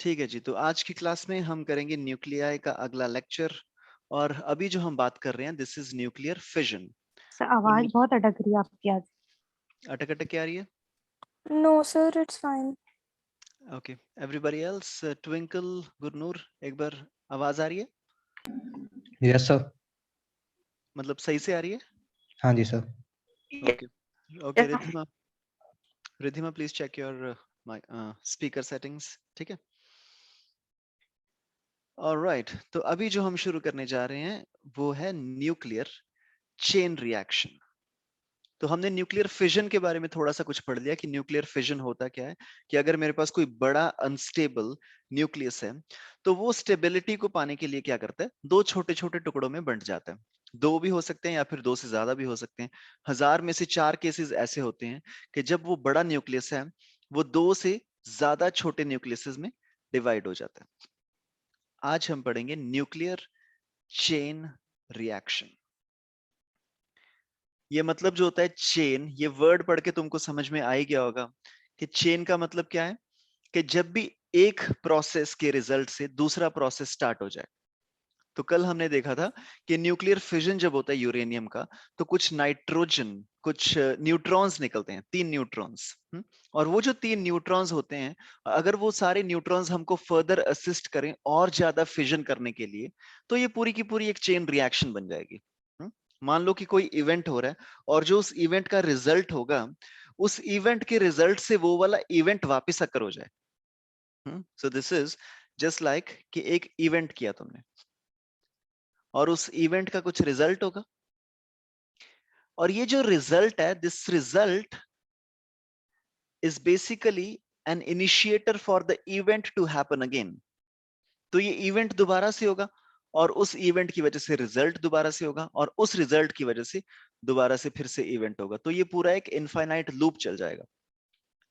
ठीक है जी, तो आज की क्लास में हम करेंगे न्यूक्लियाई का अगला लेक्चर। और अभी जो हम बात कर रहे हैं this is nuclear fission. Sir तो आवाज बहुत अटक रही है आपकी आज। अटक अटक क्या आ रही है? No sir it's fine. Okay, everybody else, Twinkle, Gurnoor, एक बार आवाज आ रही है? Yes sir. मतलब सही से आ रही है? हाँ जी sir. Okay okay, Ridhima, Ridhima please check your speaker settings. ठीक है, ऑलराइट। तो अभी जो हम शुरू करने जा रहे हैं वो है न्यूक्लियर चेन रिएक्शन। तो हमने न्यूक्लियर फिजन के बारे में थोड़ा सा कुछ पढ़ लिया कि न्यूक्लियर फिजन होता क्या है। कि अगर मेरे पास कोई बड़ा अनस्टेबल न्यूक्लियस है तो वो स्टेबिलिटी को पाने के लिए क्या करता है, दो छोटे छोटे टुकड़ों में बंट जाता है। दो भी हो सकते हैं या फिर दो से ज्यादा भी हो सकते हैं। 1000 में से 4 केसेस ऐसे होते हैं कि जब वो बड़ा न्यूक्लियस है वो दो से ज्यादा छोटे न्यूक्लियसेस में डिवाइड हो जाता है। आज हम पढ़ेंगे न्यूक्लियर चेन रिएक्शन। ये मतलब जो होता है चेन, ये वर्ड पढ़ के तुमको समझ में आ ही गया होगा कि चेन का मतलब क्या है। कि जब भी एक प्रोसेस के रिजल्ट से दूसरा प्रोसेस स्टार्ट हो जाए। तो कल हमने देखा था कि न्यूक्लियर फिजन जब होता है यूरेनियम का, तो कुछ नाइट्रोजन, कुछ न्यूट्रॉन्स निकलते हैं, 3 न्यूट्रॉन्स। और वो जो 3 न्यूट्रॉन्स होते हैं, अगर वो सारे न्यूट्रॉन्स हमको फर्दर असिस्ट करें और ज्यादा फिजन करने के लिए, तो ये पूरी की पूरी एक चेन रिएक्शन बन जाएगी। मान लो कि कोई इवेंट हो रहा है और जो उस इवेंट का रिजल्ट होगा, उस इवेंट के रिजल्ट से वो वाला इवेंट वापस आकर हो जाए। So this is just like कि एक इवेंट किया तुमने और उस इवेंट का कुछ रिजल्ट होगा। और ये जो रिजल्ट है, this result is basically an initiator for the event to happen again. तो ये इवेंट दोबारा से होगा और उस इवेंट की वजह से रिजल्ट दोबारा से होगा और उस रिजल्ट की वजह से दोबारा से फिर से इवेंट होगा। तो ये पूरा एक इनफाइनाइट लूप चल जाएगा।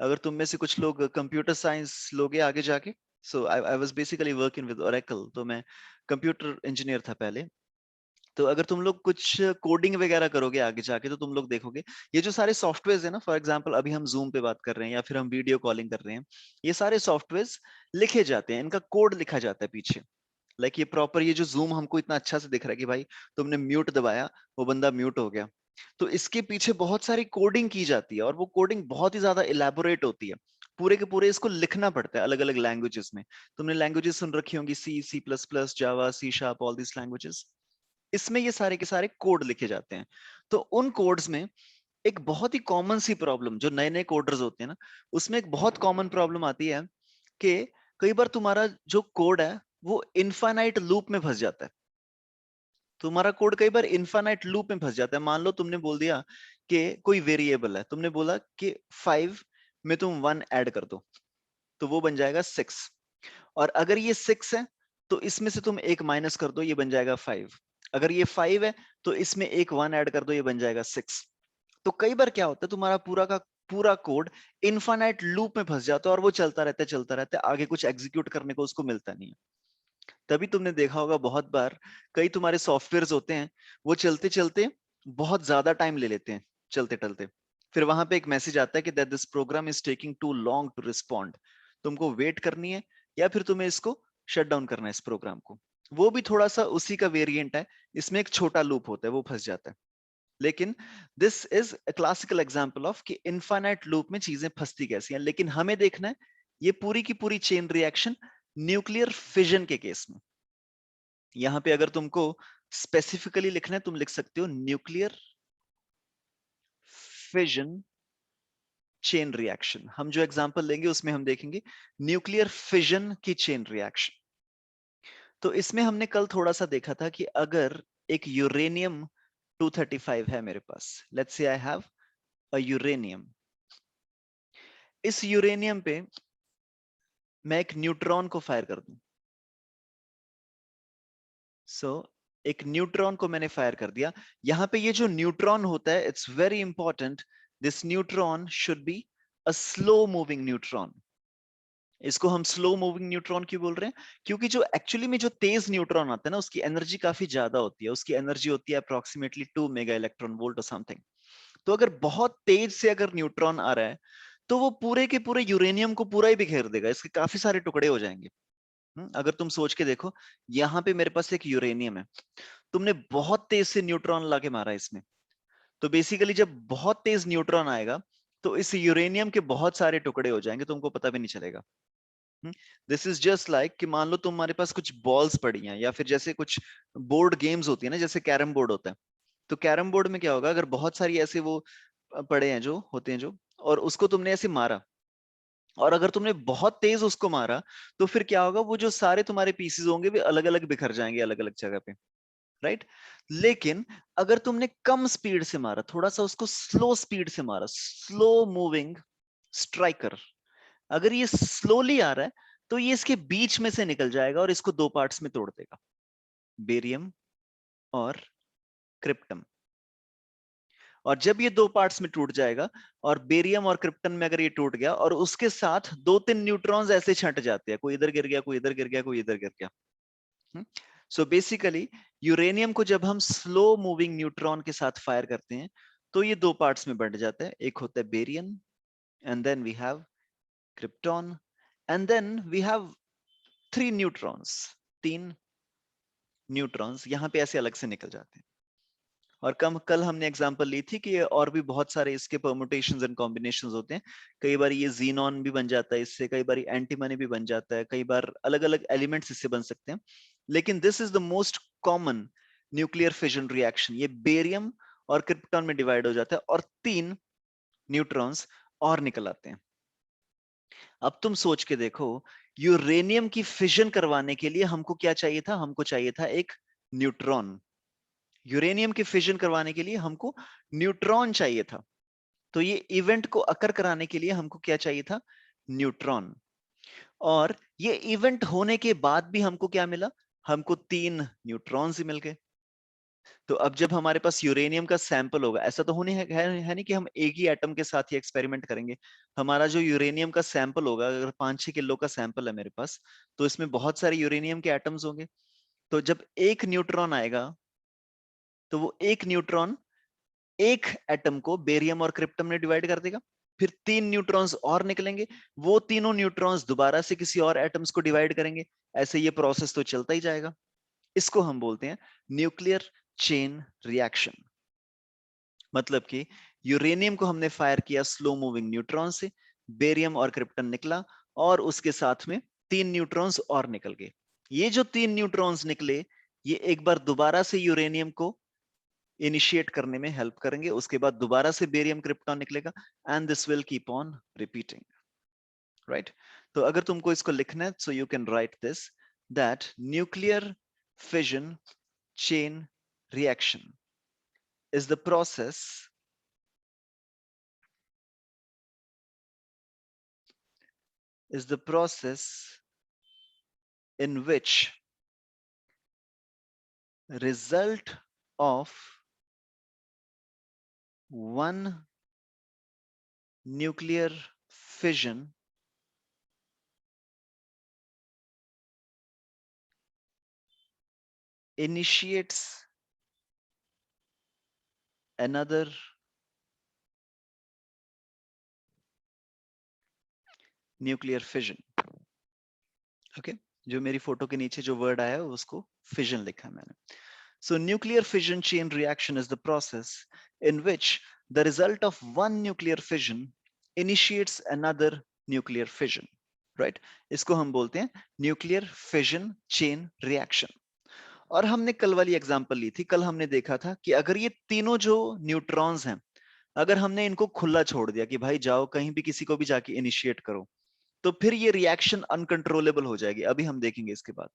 अगर तुम में से कुछ लोग कंप्यूटर साइंस लोगे आगे जाके, so I was basically working with Oracle, तो मैं कंप्यूटर इंजीनियर था पहले। तो अगर तुम लोग कुछ कोडिंग वगैरह करोगे आगे जाके तो तुम लोग देखोगे ये जो सारे सॉफ्टवेयर है ना, फॉर एग्जांपल अभी हम जूम पे बात कर रहे हैं या फिर हम वीडियो कॉलिंग कर रहे हैं, ये सारे सॉफ्टवेयर लिखे जाते हैं, इनका कोड लिखा जाता है पीछे। लाइक ये प्रॉपर, ये जो जूम हमको इतना अच्छा से दिख रहा है कि भाई तुमने म्यूट दबाया, वो बंदा म्यूट हो गया। तो इसके पीछे बहुत सारी कोडिंग की जाती है और वो कोडिंग बहुत ही ज्यादा इलेबोरेट होती है। पूरे के पूरे इसको लिखना पड़ता है अलग अलग लैंग्वेजेस में। तुमने लैंग्वेजेस सुन रखी होंगी, C, C plus plus, Java, C sharp, all this languages. इसमें ये सारे के सारे कोड लिखे जाते हैं। तो उन कोड्स में एक बहुत ही कॉमन सी प्रॉब्लम, जो नए नए कोडर्स होते हैं ना, उसमें एक बहुत कॉमन प्रॉब्लम आती है कि कई बार तुम्हारा जो कोड है वो इनफाइनाइट लूप में फंस जाता है। तुम्हारा कोड कई बार इनफाइनाइट लूप में फंस जाता है। मान लो तुमने बोल दिया कि कोई वेरिएबल है, तुमने बोला कि 5 में तुम 1 ऐड कर दो तो वो बन जाएगा 6। और अगर ये 6 है तो इसमें से तुम एक माइनस कर दो, ये बन जाएगा 5। अगर ये 5 है तो इसमें एक 1 ऐड कर दो, ये बन जाएगा 6। तो कई बार क्या होता है, तुम्हारा पूरा का पूरा कोड इनफाइनाइट लूप में फंस जाता है और वो चलता रहता है, आगे कुछ एग्जीक्यूट करने को उसको मिलता नहीं है। तभी तुमने देखा होगा बहुत बार कई तुम्हारे सॉफ्टवेयर होते हैं, वो चलते चलते बहुत ज्यादा टाइम ले लेते हैं चलते टलते। फिर वहां पे एक मैसेज आता है कि that this program is taking too long to respond. तुमको वेट करनी है या फिर तुम्हें इसको शट डाउन करना है इस प्रोग्राम को। वो भी थोड़ा सा उसी का वेरिएंट है, इसमें एक छोटा लूप होता है, वो फंस जाता है। लेकिन this is a classical example of कि इनफाइनाइट लूप में चीजें फंसती कैसी हैं। लेकिन हमें देखना है ये पूरी की पूरी चेन रिएक्शन न्यूक्लियर फिजन के केस में। यहां पे अगर तुमको स्पेसिफिकली लिखना है तुम लिख सकते हो न्यूक्लियर फिजन चेन रिएक्शन। हम जो एग्जांपल लेंगे उसमें हम देखेंगे न्यूक्लियर फिजन की चेन रिएक्शन। तो इसमें हमने कल थोड़ा सा देखा था कि अगर एक यूरेनियम 235 है मेरे पास, let's say I have a uranium. इस यूरेनियम पे मैं एक न्यूट्रॉन को फायर कर दूं। सो एक न्यूट्रॉन को मैंने फायर कर दिया। यहां पे ये जो न्यूट्रॉन होता है, it's very important, this neutron should be a slow moving neutron. इसको हम स्लो मूविंग न्यूट्रॉन क्यों बोल रहे हैं? क्योंकि जो एक्चुअली में जो तेज न्यूट्रॉन आता है ना, उसकी एनर्जी काफी ज्यादा होती है। उसकी एनर्जी होती है अप्रोक्सीमेटली 2 मेगा इलेक्ट्रॉन वोल्ट और समथिंग। तो अगर बहुत तेज से अगर न्यूट्रॉन आ रहा है तो वो पूरे के पूरे यूरेनियम को पूरा ही बिखेर देगा, इसके काफी सारे टुकड़े हो जाएंगे। अगर तुम सोच के देखो, यहाँ पे मेरे पास एक यूरेनियम है, तुमने बहुत तेज से न्यूट्रॉन लाके मारा इसमें, तो बेसिकली जब बहुत तेज न्यूट्रॉन आएगा तो इस यूरेनियम के बहुत सारे टुकड़े हो जाएंगे, तुमको पता भी नहीं चलेगा। दिस इज जस्ट लाइक कि मान लो तुम्हारे पास कुछ बॉल्स पड़ी हैं, या फिर जैसे कुछ बोर्ड गेम्स होती है ना, जैसे कैरम बोर्ड होता है, तो कैरम बोर्ड में क्या होगा, अगर बहुत सारी ऐसे वो पड़े हैं जो होते हैं जो, और उसको तुमने ऐसे मारा, और अगर तुमने बहुत तेज उसको मारा, तो फिर क्या होगा, वो जो सारे तुम्हारे पीसेस होंगे वे अलग अलग बिखर जाएंगे अलग अलग जगह पे, राइट। लेकिन अगर तुमने कम स्पीड से मारा, थोड़ा सा उसको स्लो स्पीड से मारा, स्लो मूविंग स्ट्राइकर, अगर ये स्लोली आ रहा है तो ये इसके बीच में से निकल जाएगा और इसको दो पार्ट्स में तोड़ देगा, बेरियम और क्रिप्टम। और जब ये दो पार्ट्स में टूट जाएगा, और बेरियम और क्रिप्टन में अगर ये टूट गया, और उसके साथ दो तीन न्यूट्रॉन्स ऐसे छंट जाते हैं, कोई इधर गिर गया, कोई इधर गिर गया, कोई इधर गिर गया। सो बेसिकली यूरेनियम को जब हम स्लो मूविंग न्यूट्रॉन के साथ फायर करते हैं, तो ये दो पार्ट्स में बंट जाता है, एक होता है barium, and then we have krypton, and then we have three neutrons, तीन न्यूट्रॉन्स यहाँ पे ऐसे अलग से निकल जाते हैं। और कल हमने एग्जांपल ली थी कि और भी बहुत सारे इसके परमुटेशंस एंड कॉम्बिनेशंस होते हैं, कई बार ये जीनॉन भी बन जाता है इससे, कई बार एंटीमनी भी बन जाता है, कई बार अलग अलग एलिमेंट्स इससे बन सकते हैं। लेकिन this is the most common nuclear fission reaction, ये बेरियम और क्रिप्टॉन में डिवाइड हो जाता है और तीन न्यूट्रॉन्स और निकल आते हैं। अब तुम सोच के देखो, यूरेनियम की फिजन करवाने के लिए हमको क्या चाहिए था, हमको चाहिए था एक न्यूट्रॉन। यूरेनियम की फिजन करवाने के लिए हमको न्यूट्रॉन चाहिए था, तो ये इवेंट को अकर कराने के लिए हमको क्या चाहिए था, न्यूट्रॉन। और ये इवेंट होने के बाद भी हमको क्या मिला, हमको तीन न्यूट्रॉन्स ही मिल गए। तो अब जब हमारे पास यूरेनियम का सैंपल होगा, ऐसा तो होने है नहीं कि हम एक ही एटम के साथ ही एक्सपेरिमेंट करेंगे। हमारा जो यूरेनियम का सैंपल होगा, अगर 5-6 किलो का सैंपल है मेरे पास, तो इसमें बहुत सारे यूरेनियम के एटम्स होंगे। तो जब एक न्यूट्रॉन आएगा, तो वो एक न्यूट्रॉन एक एटम को बेरियम और क्रिप्टम में डिवाइड कर देगा, फिर तीन न्यूट्रॉन्स और निकलेंगे, वो तीनों न्यूट्रॉन्स दोबारा से किसी और एटम्स को डिवाइड करेंगे, ऐसे ये प्रोसेस तो चलता ही जाएगा। इसको हम बोलते हैं न्यूक्लियर चेन रिएक्शन। मतलब कि यूरेनियम को हमने फायर किया स्लो मूविंग न्यूट्रॉन से, बेरियम और क्रिप्टन निकला, और उसके साथ में तीन न्यूट्रॉन्स और निकल गए। ये जो तीन न्यूट्रॉन्स निकले, ये एक बार दोबारा से यूरेनियम को इनिशिएट करने में हेल्प करेंगे, उसके बाद दोबारा से बेरियम क्रिप्टॉन निकलेगा, and this will keep on repeating, right. तो अगर तुमको इसको लिखना है, so you can write this, that nuclear fission chain reaction is the process in which result of one nuclear fission initiates another nuclear fission. Okay, जो मेरी photo के नीचे जो वर्ड आया है उसको फिजन लिखा है मैंने। So nuclear fission chain reaction is the process in which the result of one nuclear fission initiates another nuclear fission, right? इसको हम बोलते हैं nuclear fission chain reaction. और हमने कल वाली एग्जांपल ली थी, कल हमने देखा था कि अगर ये तीनों जो न्यूट्रॉन्स हैं, अगर हमने इनको खुला छोड़ दिया कि भाई जाओ कहीं भी किसी को भी जाके इनिशिएट करो, तो फिर ये रिएक्शन अनकंट्रोलेबल हो जाएगी, अभी हम देखेंगे इसके बाद।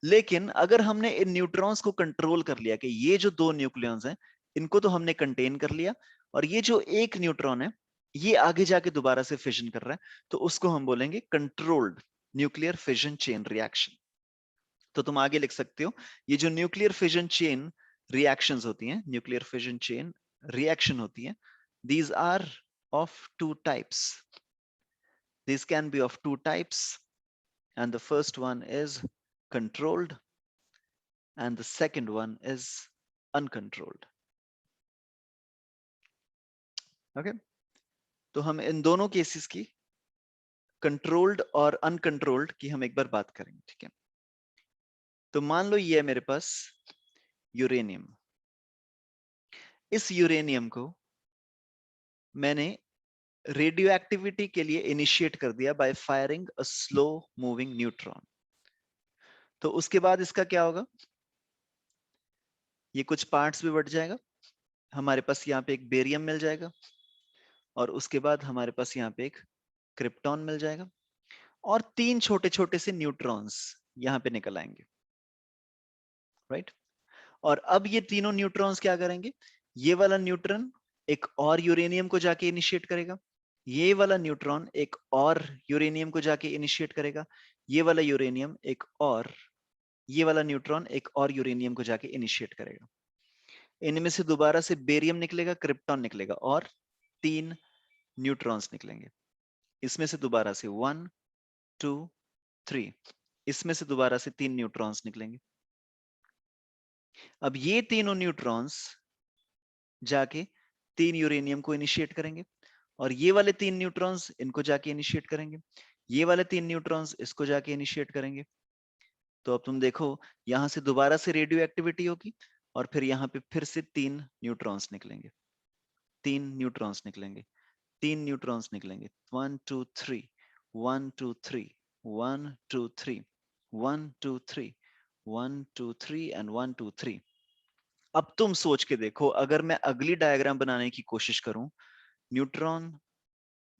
लेकिन अगर हमने इन न्यूट्रॉन्स को कंट्रोल कर लिया कि ये जो दो न्यूक्लियॉन्स हैं, इनको तो हमने कंटेन कर लिया, और ये जो एक न्यूट्रॉन है ये आगे जाके दोबारा से फिजन कर रहा है, तो उसको हम बोलेंगे controlled nuclear fission chain reaction. तो तुम आगे लिख सकते हो, ये जो न्यूक्लियर फिजन चेन रिएक्शंस होती हैं, न्यूक्लियर फिजन चेन रिएक्शन होती है, these are of two types. These can be of two types, and the first one is controlled and the second one is uncontrolled. Okay, तो हम इन दोनों cases की, controlled और uncontrolled की, हम एक बार बात करेंगे, ठीक है। तो मान लो ये है मेरे पास यूरेनियम। इस यूरेनियम को मैंने रेडियो एक्टिविटी के लिए इनिशिएट कर दिया by firing a slow moving neutron. तो उसके बाद इसका क्या होगा, ये कुछ पार्ट्स भी बढ़ जाएगा, हमारे पास यहाँ पे एक बेरियम मिल जाएगा, और उसके बाद हमारे पास यहाँ पे एक क्रिप्टॉन मिल जाएगा, और 3 छोटे छोटे से न्यूट्रॉन्स यहाँ पे निकल आएंगे, राइट। और अब ये तीनों न्यूट्रॉन्स क्या करेंगे, ये वाला न्यूट्रॉन एक और यूरेनियम को जाके इनिशिएट करेगा, ये वाला न्यूट्रॉन एक और यूरेनियम को जाके इनिशिएट करेगा, ये वाला यूरेनियम एक और, ये वाला न्यूट्रॉन एक और यूरेनियम को जाके इनिशिएट करेगा। इनमें से दोबारा से बेरियम निकलेगा, क्रिप्टॉन निकलेगा, और 3 न्यूट्रॉन्स निकलेंगे। इसमें से दोबारा से 1 2 3, इसमें से दोबारा से 3 न्यूट्रॉन्स निकलेंगे। अब ये तीनों न्यूट्रॉन्स जाके 3 यूरेनियम को इनिशिएट करेंगे, और ये वाले 3 न्यूट्रॉन्स इनको जाके इनिशिएट करेंगे, ये वाले 3 न्यूट्रॉन्स इसको जाके इनिशिएट करेंगे। तो अब तुम देखो, यहां से दोबारा से रेडियो एक्टिविटी होगी, और फिर यहाँ पे फिर से 3 न्यूट्रॉन्स निकलेंगे, 3 न्यूट्रॉन्स निकलेंगे, 3 न्यूट्रॉन्स निकलेंगे, 1 2 3 1 2 3 1 2 3 1 2 3 1 2 3 एंड 1 2 3। अब तुम सोच के देखो, अगर मैं अगली डायग्राम बनाने की कोशिश करूं, न्यूट्रॉन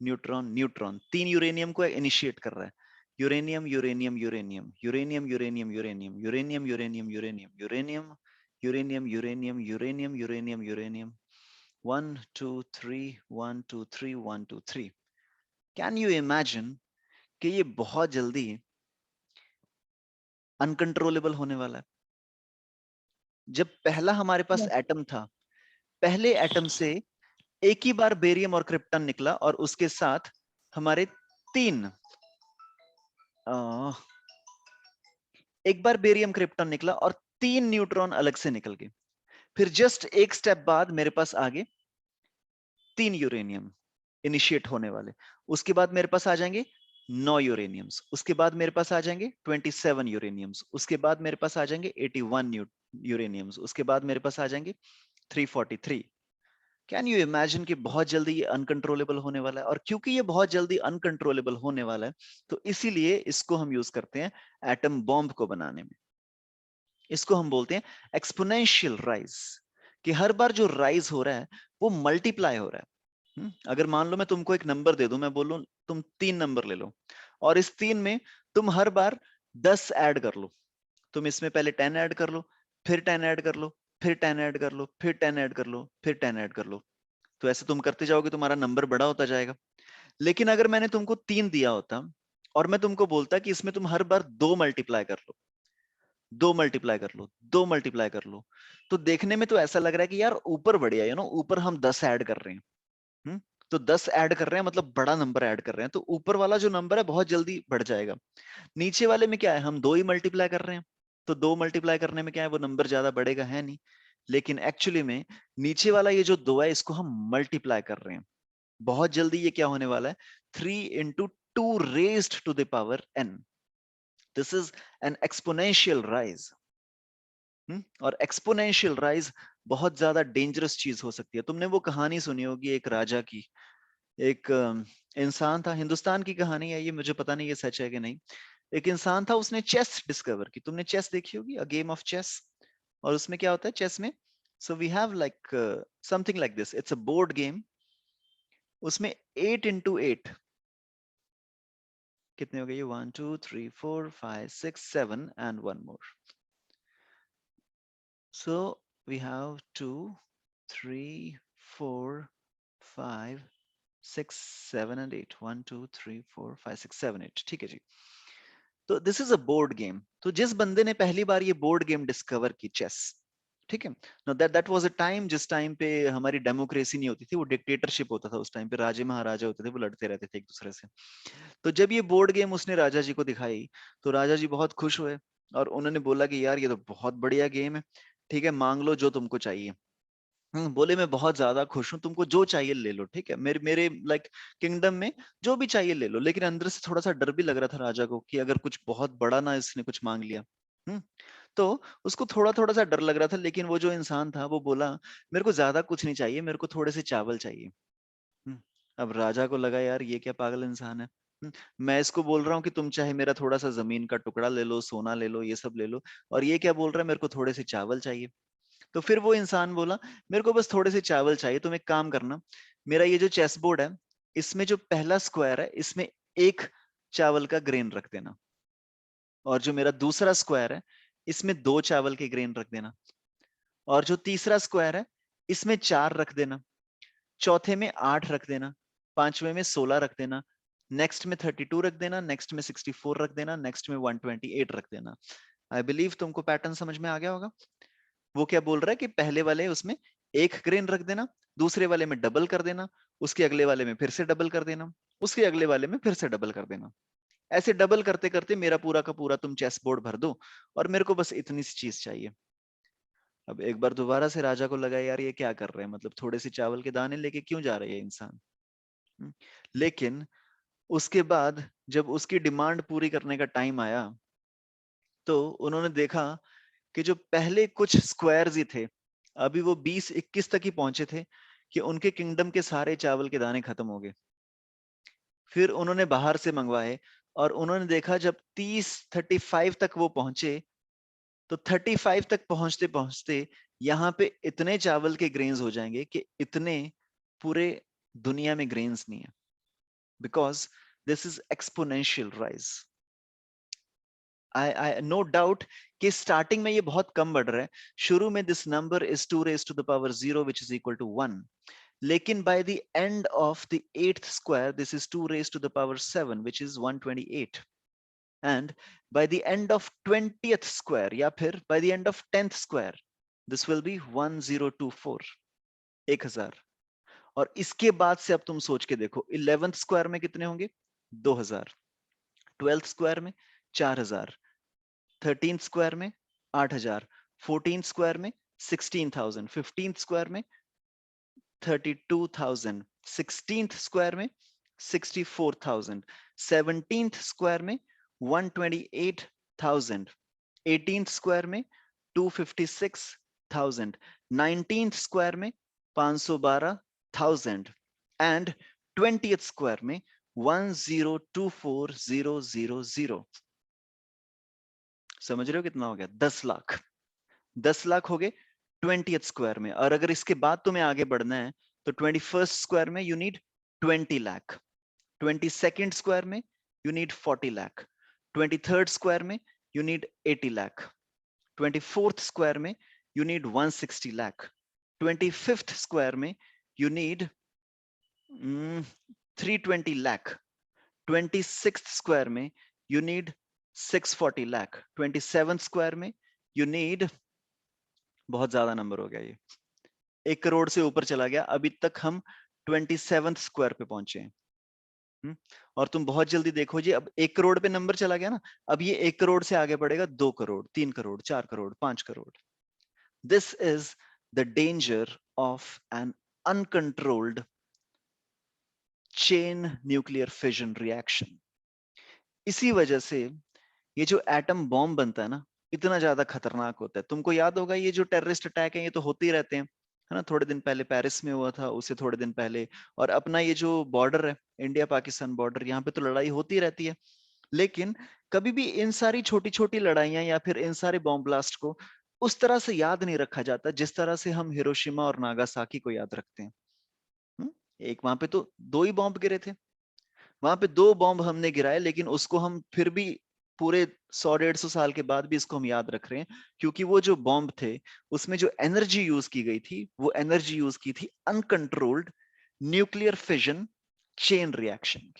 न्यूट्रॉन न्यूट्रॉन 3 यूरेनियम को इनिशिएट कर रहा है, uranium uranium uranium uranium uranium uranium uranium uranium uranium uranium uranium uranium uranium uranium uranium 1 2 3 1 2 3 1 2 3। Can you imagine कि ये बहुत जल्दी अनकंट्रोलेबल होने वाला है। जब पहला हमारे पास Yes. एटम था, पहले एटम से एक ही बार बेरियम और क्रिप्टन निकला, और उसके साथ हमारे 3 एक बार बेरियम क्रिप्टन निकला और 3 न्यूट्रॉन अलग से निकल गए। फिर जस्ट एक स्टेप बाद मेरे पास आगे 3 यूरेनियम इनिशिएट होने वाले, उसके बाद मेरे पास आ जाएंगे 9 यूरेनियम्स, उसके बाद मेरे पास आ जाएंगे 27 यूरेनियम्स, उसके बाद मेरे पास आ जाएंगे 81 यूरेनियम्स, उसके बाद मेरे पास आ जाएंगे 343। कैन यू इमेजिन कि बहुत जल्दी ये अनकंट्रोलेबल होने वाला है। और क्योंकि ये बहुत जल्दी अनकंट्रोलेबल होने वाला है, तो इसीलिए इसको हम यूज करते हैं एटम बॉम्ब को बनाने में। इसको हम बोलते हैं एक्सपोनेंशियल राइज, कि हर बार जो राइज हो रहा है वो मल्टीप्लाई हो रहा है। अगर मान लो मैं तुमको एक नंबर दे दूं, मैं बोलूं तुम 3 नंबर ले लो, और इस 3 में तुम हर बार 10 ऐड कर लो। तुम इसमें पहले 10 ऐड कर लो, फिर 10 ऐड कर लो, फिर 10 ऐड कर लो, फिर 10 ऐड कर लो, फिर 10 ऐड कर लो। तो ऐसे तुम करते जाओगे, तुम्हारा नंबर बड़ा होता जाएगा। लेकिन अगर मैंने तुमको 3 दिया होता, और मैं तुमको बोलता कि इसमें तुम हर बार 2 मल्टीप्लाई कर लो, 2 मल्टीप्लाई कर लो, 2 मल्टीप्लाई कर लो, तो देखने में तो ऐसा लग रहा है कि यार ऊपर बढ़िया, ऊपर हम 10 ऐड कर रहे हैं। तो 10 ऐड कर रहे हैं मतलब बड़ा नंबर ऐड कर रहे हैं, तो ऊपर वाला जो नंबर है बहुत जल्दी बढ़ जाएगा। नीचे वाले में क्या है, हम 2 ही मल्टीप्लाई कर रहे हैं, तो 2 मल्टीप्लाई करने में क्या है, वो नंबर ज्यादा बढ़ेगा है नहीं। लेकिन एक्चुअली में नीचे वाला ये जो 2 है, इसको हम मल्टीप्लाई कर रहे हैं। बहुत जल्दी ये क्या होने वाला है, 3 into 2 raised to the power n। This is an exponential rise. और एक्सपोनेंशियल राइज बहुत ज्यादा डेंजरस चीज हो सकती है। तुमने वो कहानी सुनी होगी एक राजा की, एक इंसान था, हिंदुस्तान की कहानी है ये, मुझे पता नहीं ये सच है कि नहीं। एक इंसान था, उसने चेस डिस्कवर की। तुमने चेस देखी होगी, अ गेम ऑफ चेस। और उसमें क्या होता है चेस में, so we have like something like this, it's a board game. उसमें 8 into 8 कितने हो गए, 1 2 3 4 5 6 7 and one more. So we have 2 3 4 5 6 7 and 8, 1 2 3 4 5 6 7 8। ठीक है जी। तो this is a board game. तो जिस बंदे ने पहली बार ये बोर्ड गेम डिस्कवर की, चेस, ठीक है, know that was a time जिस टाइम पे हमारी डेमोक्रेसी नहीं होती थी, वो डिक्टेटरशिप होता था। उस टाइम पे राजे महाराजा होते थे, वो लड़ते रहते थे एक दूसरे से। तो जब ये बोर्ड गेम उसने राजा जी को दिखाई, तो राजा जी बहुत खुश हुए, और उन्होंने बोला कि यार ये तो बहुत बढ़िया गेम है, ठीक है मांग लो जो तुमको चाहिए। बोले मैं बहुत ज्यादा खुश हूं, तुमको जो चाहिए ले लो, ठीक है, मेरे मेरे लाइक किंगडम में जो भी चाहिए ले लो। लेकिन अंदर से थोड़ा सा डर भी लग रहा था राजा को कि अगर कुछ बहुत बड़ा ना इसने कुछ मांग लिया। हम्म तो उसको थोड़ा थोड़ा सा डर लग रहा था। लेकिन वो जो इंसान था वो बोला मेरे को ज्यादा कुछ नहीं चाहिए, मेरे को थोड़े से चावल चाहिए। हम्म, अब राजा को लगा यार ये क्या पागल इंसान है। मैं इसको बोल रहा हूँ कि तुम चाहे मेरा थोड़ा सा जमीन का टुकड़ा ले लो, सोना ले लो, ये सब ले लो, और ये क्या बोल रहा है मेरे को थोड़े से चावल चाहिए। तो फिर वो इंसान बोला मेरे को बस थोड़े से चावल चाहिए, तुम एक काम करना, मेरा ये जो चेस बोर्ड है इसमें जो पहला स्क्वायर है इसमें एक चावल का ग्रेन रख देना, और जो मेरा दूसरा स्क्वायर है इसमें दो चावल के ग्रेन रख देना, और जो तीसरा स्क्वायर है इसमें चार रख देना, चौथे में 8 रख देना, पांचवे में 16 रख देना, नेक्स्ट में 32 रख देना, नेक्स्ट में 64 रख देना, नेक्स्ट में 128 रख देना। आई बिलीव तुमको पैटर्न समझ में आ गया होगा। वो क्या बोल रहा है कि पहले वाले उसमें एक ग्रेन रख देना, दूसरे वाले में डबल कर देना, उसके अगले वाले में फिर से डबल कर देना, उसके अगले वाले में फिर से डबल कर देना। ऐसे डबल करते करते मेरा पूरा का पूरा तुम चेस बोर्ड भर दो, और मेरे को बस इतनी सी चीज चाहिए। अब एक बार दोबारा से राजा को लगा यार ये क्या कर रहे हैं, मतलब थोड़े से चावल के दाने लेके क्यों जा रहे हैं इंसान। हम्म, लेकिन उसके बाद जब उसकी डिमांड पूरी करने का टाइम आया तो उन्होंने देखा कि जो पहले कुछ स्क्वायर्स ही थे, अभी वो 20-21 तक ही पहुंचे थे कि उनके किंगडम के सारे चावल के दाने खत्म हो गए। फिर उन्होंने बाहर से मंगवाए, और उन्होंने देखा जब 30-35 तक वो पहुंचे, तो 35 तक पहुंचते पहुंचते यहाँ पे इतने चावल के ग्रेन्स हो जाएंगे कि इतने पूरे दुनिया में ग्रेन्स नहीं है, because this is exponential rise. I know doubt कि स्टार्टिंग में ये बहुत कम बढ़ रहा है, शुरू में this number is 2 raised to the power 0 which is equal to 1, लेकिन by the end of the 8th square this is 2 raised to the power 7 which is 128, and by the end of 20th square या फिर by the end of 10th square this will be 1024, 1000। और इसके बाद से अब तुम सोच के देखो 11th स्क्वायर में कितने होंगे, 2000, 12th स्क्वायर में 4000, 13th स्क्वायर में 8000, 14th स्क्वायर में 16000, 15th स्क्वायर में 32,000, 16th स्क्वायर में 64,000, 17th स्क्वायर में 128,000, 18th स्क्वायर में 256,000, 19th स्क्वायर में 512,000 एंड 20th स्क्वायर में 1024000। समझ रहे हो कितना हो गया, 10 लाख। 10 लाख हो गए 20th स्क्वायर में। और अगर इसके बाद तुम्हें आगे बढ़ना है तो 21st स्क्वायर में you need 20 lakh, 22nd square में you need 40 lakh, 23rd square में you need 80 lakh, 24th square में you need 160 lakh, 25th square में you need 320 lakh, 26th square में you need 640 lakh, 27th square में यू नीड, बहुत ज्यादा नंबर हो गया ये, 1 करोड़ से ऊपर चला गया। अभी तक हम 27th स्क्वायर पे पहुंचे हैं। और तुम बहुत जल्दी देखो जी, अब 1 करोड़ पे नंबर चला गया ना, अब ये 1 करोड़ से आगे बढ़ेगा 2 crore, 3 crore, 4 crore, 5 crore. This is the danger of an uncontrolled chain nuclear fission reaction. इसी वजह से ये जो एटम बॉम्ब बनता है ना, इतना ज्यादा खतरनाक होता है। तुमको याद होगा ये जो टेररिस्ट अटैक है ये तो होते ही रहते हैं, है ना। थोड़े दिन पहले पेरिस में हुआ था, उससे थोड़े दिन पहले, और अपना ये जो बॉर्डर है इंडिया पाकिस्तान बॉर्डर, यहाँ पे तो लड़ाई होती रहती है। लेकिन कभी भी इन सारी छोटी छोटी लड़ाइयां या फिर इन सारे बॉम्ब ब्लास्ट को उस तरह से याद नहीं रखा जाता जिस तरह से हम हिरोशिमा और नागासाकी को याद रखते हैं। एक वहां पे तो 2 ही बॉम्ब गिरे थे, वहां पे 2 बॉम्ब हमने गिराए, लेकिन उसको हम फिर भी पूरे 100-150 साल के बाद भी इसको हम याद रख रहे हैं, क्योंकि वो जो बॉम्ब थे उसमें जो एनर्जी यूज की गई थी वो एनर्जी यूज की थी uncontrolled nuclear fission chain reaction.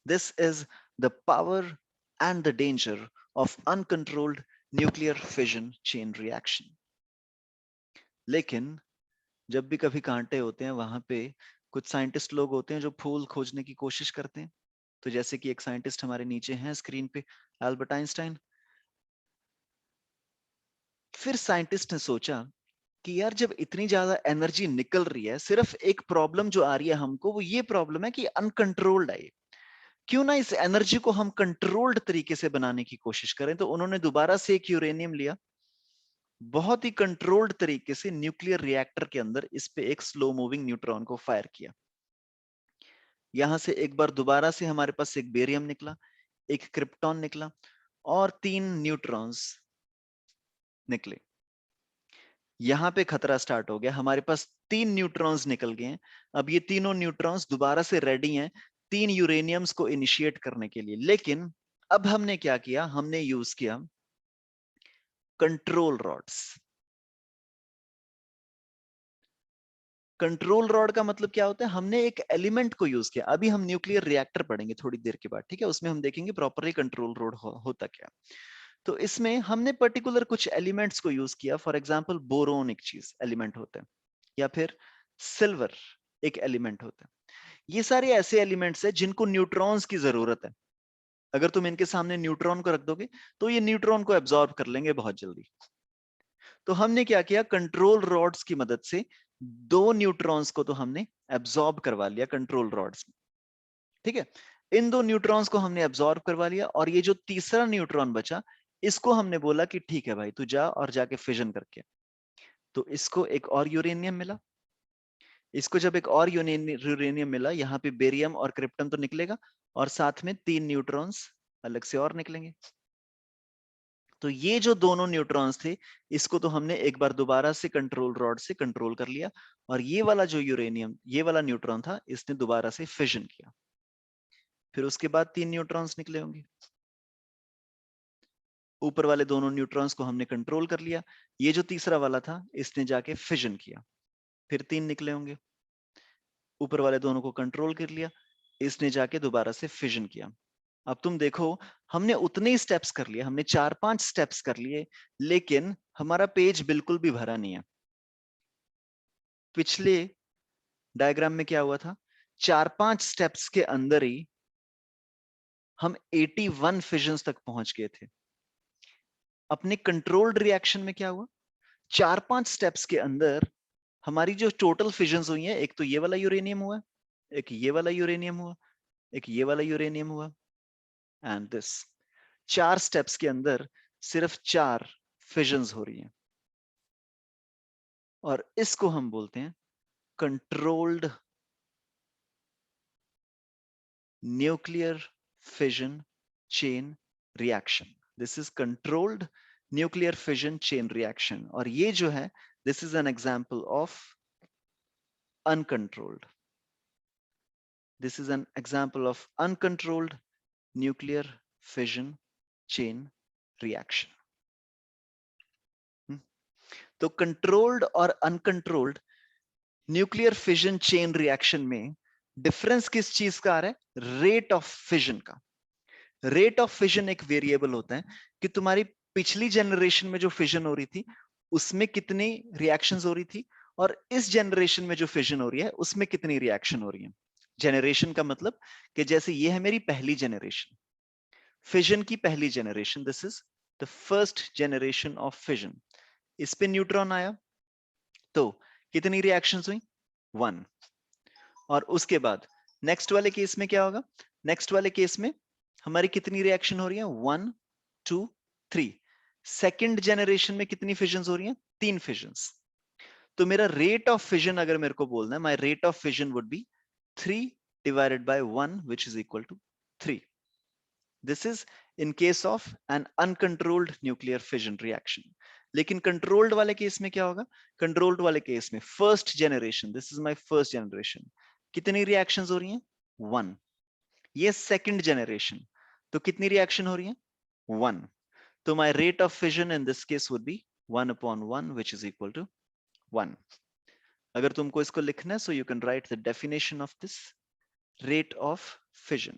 This is the power and the danger of uncontrolled nuclear fission chain reaction. लेकिन जब भी कभी कांटे होते हैं वहां पे कुछ साइंटिस्ट लोग होते हैं जो फूल खोजने की कोशिश करते हैं। तो जैसे कि एक साइंटिस्ट हमारे नीचे हैं स्क्रीन पे, एल्बर्ट आइंस्टाइन। फिर साइंटिस्ट ने सोचा कि यार जब इतनी ज्यादा एनर्जी निकल रही है, सिर्फ एक प्रॉब्लम जो आ रही है हमको वो ये प्रॉब्लम है कि अनकंट्रोल्ड है। क्यों ना इस एनर्जी को हम कंट्रोल्ड तरीके से बनाने की कोशिश करें। तो उन्होंने दोबारा से एक यूरेनियम लिया, बहुत ही कंट्रोल्ड तरीके से न्यूक्लियर रिएक्टर के अंदर इस पे एक स्लो मूविंग न्यूट्रॉन को फायर किया। यहां से एक बार दोबारा से हमारे पास एक बेरियम निकला, एक क्रिप्टॉन निकला और 3 न्यूट्रॉन्स निकले। यहां पे खतरा स्टार्ट हो गया, हमारे पास 3 न्यूट्रॉन्स निकल गए हैं। अब ये तीनों न्यूट्रॉन्स दोबारा से रेडी हैं 3 यूरेनियम्स को इनिशिएट करने के लिए। लेकिन अब हमने क्या किया, हमने यूज किया कंट्रोल रॉड्स। कंट्रोल रॉड का मतलब क्या होता है, हमने एक एलिमेंट को यूज किया। अभी हम न्यूक्लियर रिएक्टर पढ़ेंगे थोड़ी देर के बाद, ठीक है, उसमें हम देखेंगे प्रॉपरली कंट्रोल रॉड होता क्या। तो इसमें हमने पर्टिकुलर कुछ एलिमेंट्स को यूज किया। फॉर एग्जांपल बोरोन एक चीज एलिमेंट होता है, या फिर सिल्वर एक एलिमेंट होता है। ये सारे ऐसे एलिमेंट्स हैं जिनको न्यूट्रॉन्स की जरूरत है। अगर तुम इनके सामने न्यूट्रॉन को रख दोगे तो ये न्यूट्रॉन को एब्जॉर्ब कर लेंगे बहुत जल्दी। तो हमने क्या किया, कंट्रोल रॉड्स की मदद से 2 न्यूट्रॉन्स को तो हमने एब्जॉर्ब करवा लिया कंट्रोल रॉड्स में, ठीक है। इन 2 न्यूट्रॉन्स को हमने एब्जॉर्ब करवा लिया और ये जो तीसरा न्यूट्रॉन बचा, इसको हमने बोला कि ठीक है भाई तू जा और जाके फिजन करके। तो इसको एक और यूरेनियम मिला। इसको जब एक और यूरेनियम मिला, यहाँ पे बेरियम और क्रिप्टन तो निकलेगा और साथ में 3 न्यूट्रॉन्स अलग से और निकलेंगे। तो ये जो दोनों न्यूट्रॉन्स थे, इसको तो हमने एक बार दोबारा से कंट्रोल रॉड से कंट्रोल कर लिया। और ये वाला जो यूरेनियम, ये वाला न्यूट्रॉन था, इसने दोबारा से फिजन किया। फिर उसके बाद 3 न्यूट्रॉन्स निकले होंगे। ऊपर वाले दोनों न्यूट्रॉन्स को हमने कंट्रोल कर लिया। ये जो तीसरा वाला था, इसने जाके फिजन किया। फिर 3 निकले होंगे। ऊपर वाले दोनों को कंट्रोल कर लिया, इसने जाके दोबारा से फिजन किया। अब तुम देखो, हमने उतने ही स्टेप्स कर लिए, हमने 4-5 स्टेप्स कर लिए, लेकिन हमारा पेज बिल्कुल भी भरा नहीं है। पिछले डायग्राम में क्या हुआ था, 4-5 स्टेप्स के अंदर ही हम 81 फिजन्स तक पहुंच गए थे। अपने कंट्रोल्ड रिएक्शन में क्या हुआ, 4-5 स्टेप्स के अंदर हमारी जो टोटल फिजन्स हुई हैं, एक तो ये वाला यूरेनियम हुआ, एक ये वाला यूरेनियम हुआ, एक ये वाला यूरेनियम हुआ, एंड दिस। 4 स्टेप्स के अंदर सिर्फ 4 फिजन्स हो रही हैं। और इसको हम बोलते हैं controlled nuclear fission chain reaction. This is controlled nuclear fission chain reaction. और ये जो है, this is an example of uncontrolled. This is an example of uncontrolled nuclear fission chain reaction. तो कंट्रोल्ड और uncontrolled nuclear fission chain reaction में difference किस चीज का आ रहा है, रेट ऑफ फिजन का। रेट ऑफ फिजन एक वेरिएबल होता है कि तुम्हारी पिछली जनरेशन में जो फिजन हो रही थी उसमें कितनी रिएक्शंस हो रही थी, और इस जनरेशन में जो फिजन हो रही है उसमें कितनी रिएक्शन हो रही है। जनरेशन का मतलब कि जैसे ये है मेरी पहली जनरेशन, फिजन की पहली generation, this is the first generation of fission. इस पे न्यूट्रॉन आया तो कितनी रिएक्शंस हुई, 1। और उसके बाद नेक्स्ट वाले केस में क्या होगा, नेक्स्ट वाले केस में हमारी कितनी रिएक्शन हो रही है, 1 2 3। सेकेंड जनरेशन में कितनी फिजन्स हो रही हैं, 3 फिजन्स। तो मेरा रेट ऑफ फिजन अगर मेरे को बोलना है, my rate of fission would be 3 divided by 1 which is equal to 3. This is in case of an uncontrolled nuclear fission reaction. लेकिन कंट्रोल्ड वाले केस में क्या होगा, कंट्रोल्ड वाले केस में first generation, this is my first generation, कितनी reactions हो रही हैं, 1। ये सेकंड जनरेशन, तो कितनी रिएक्शन हो रही है, 1। तो my rate of fission in this case would be 1/1 which is equal to 1. अगर तुमको इसको लिखना है, so you can write the definition of this rate of fission.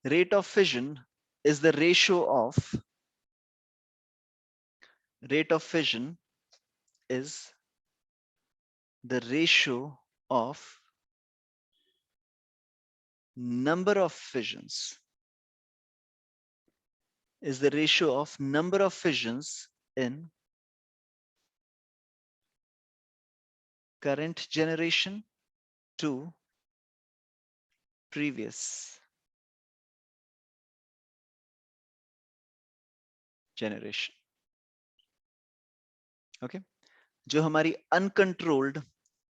Rate of fission is the ratio of rate of fission is the ratio of number of fissions is the ratio of number of fissions in current generation to previous generation. Okay जो हमारी uncontrolled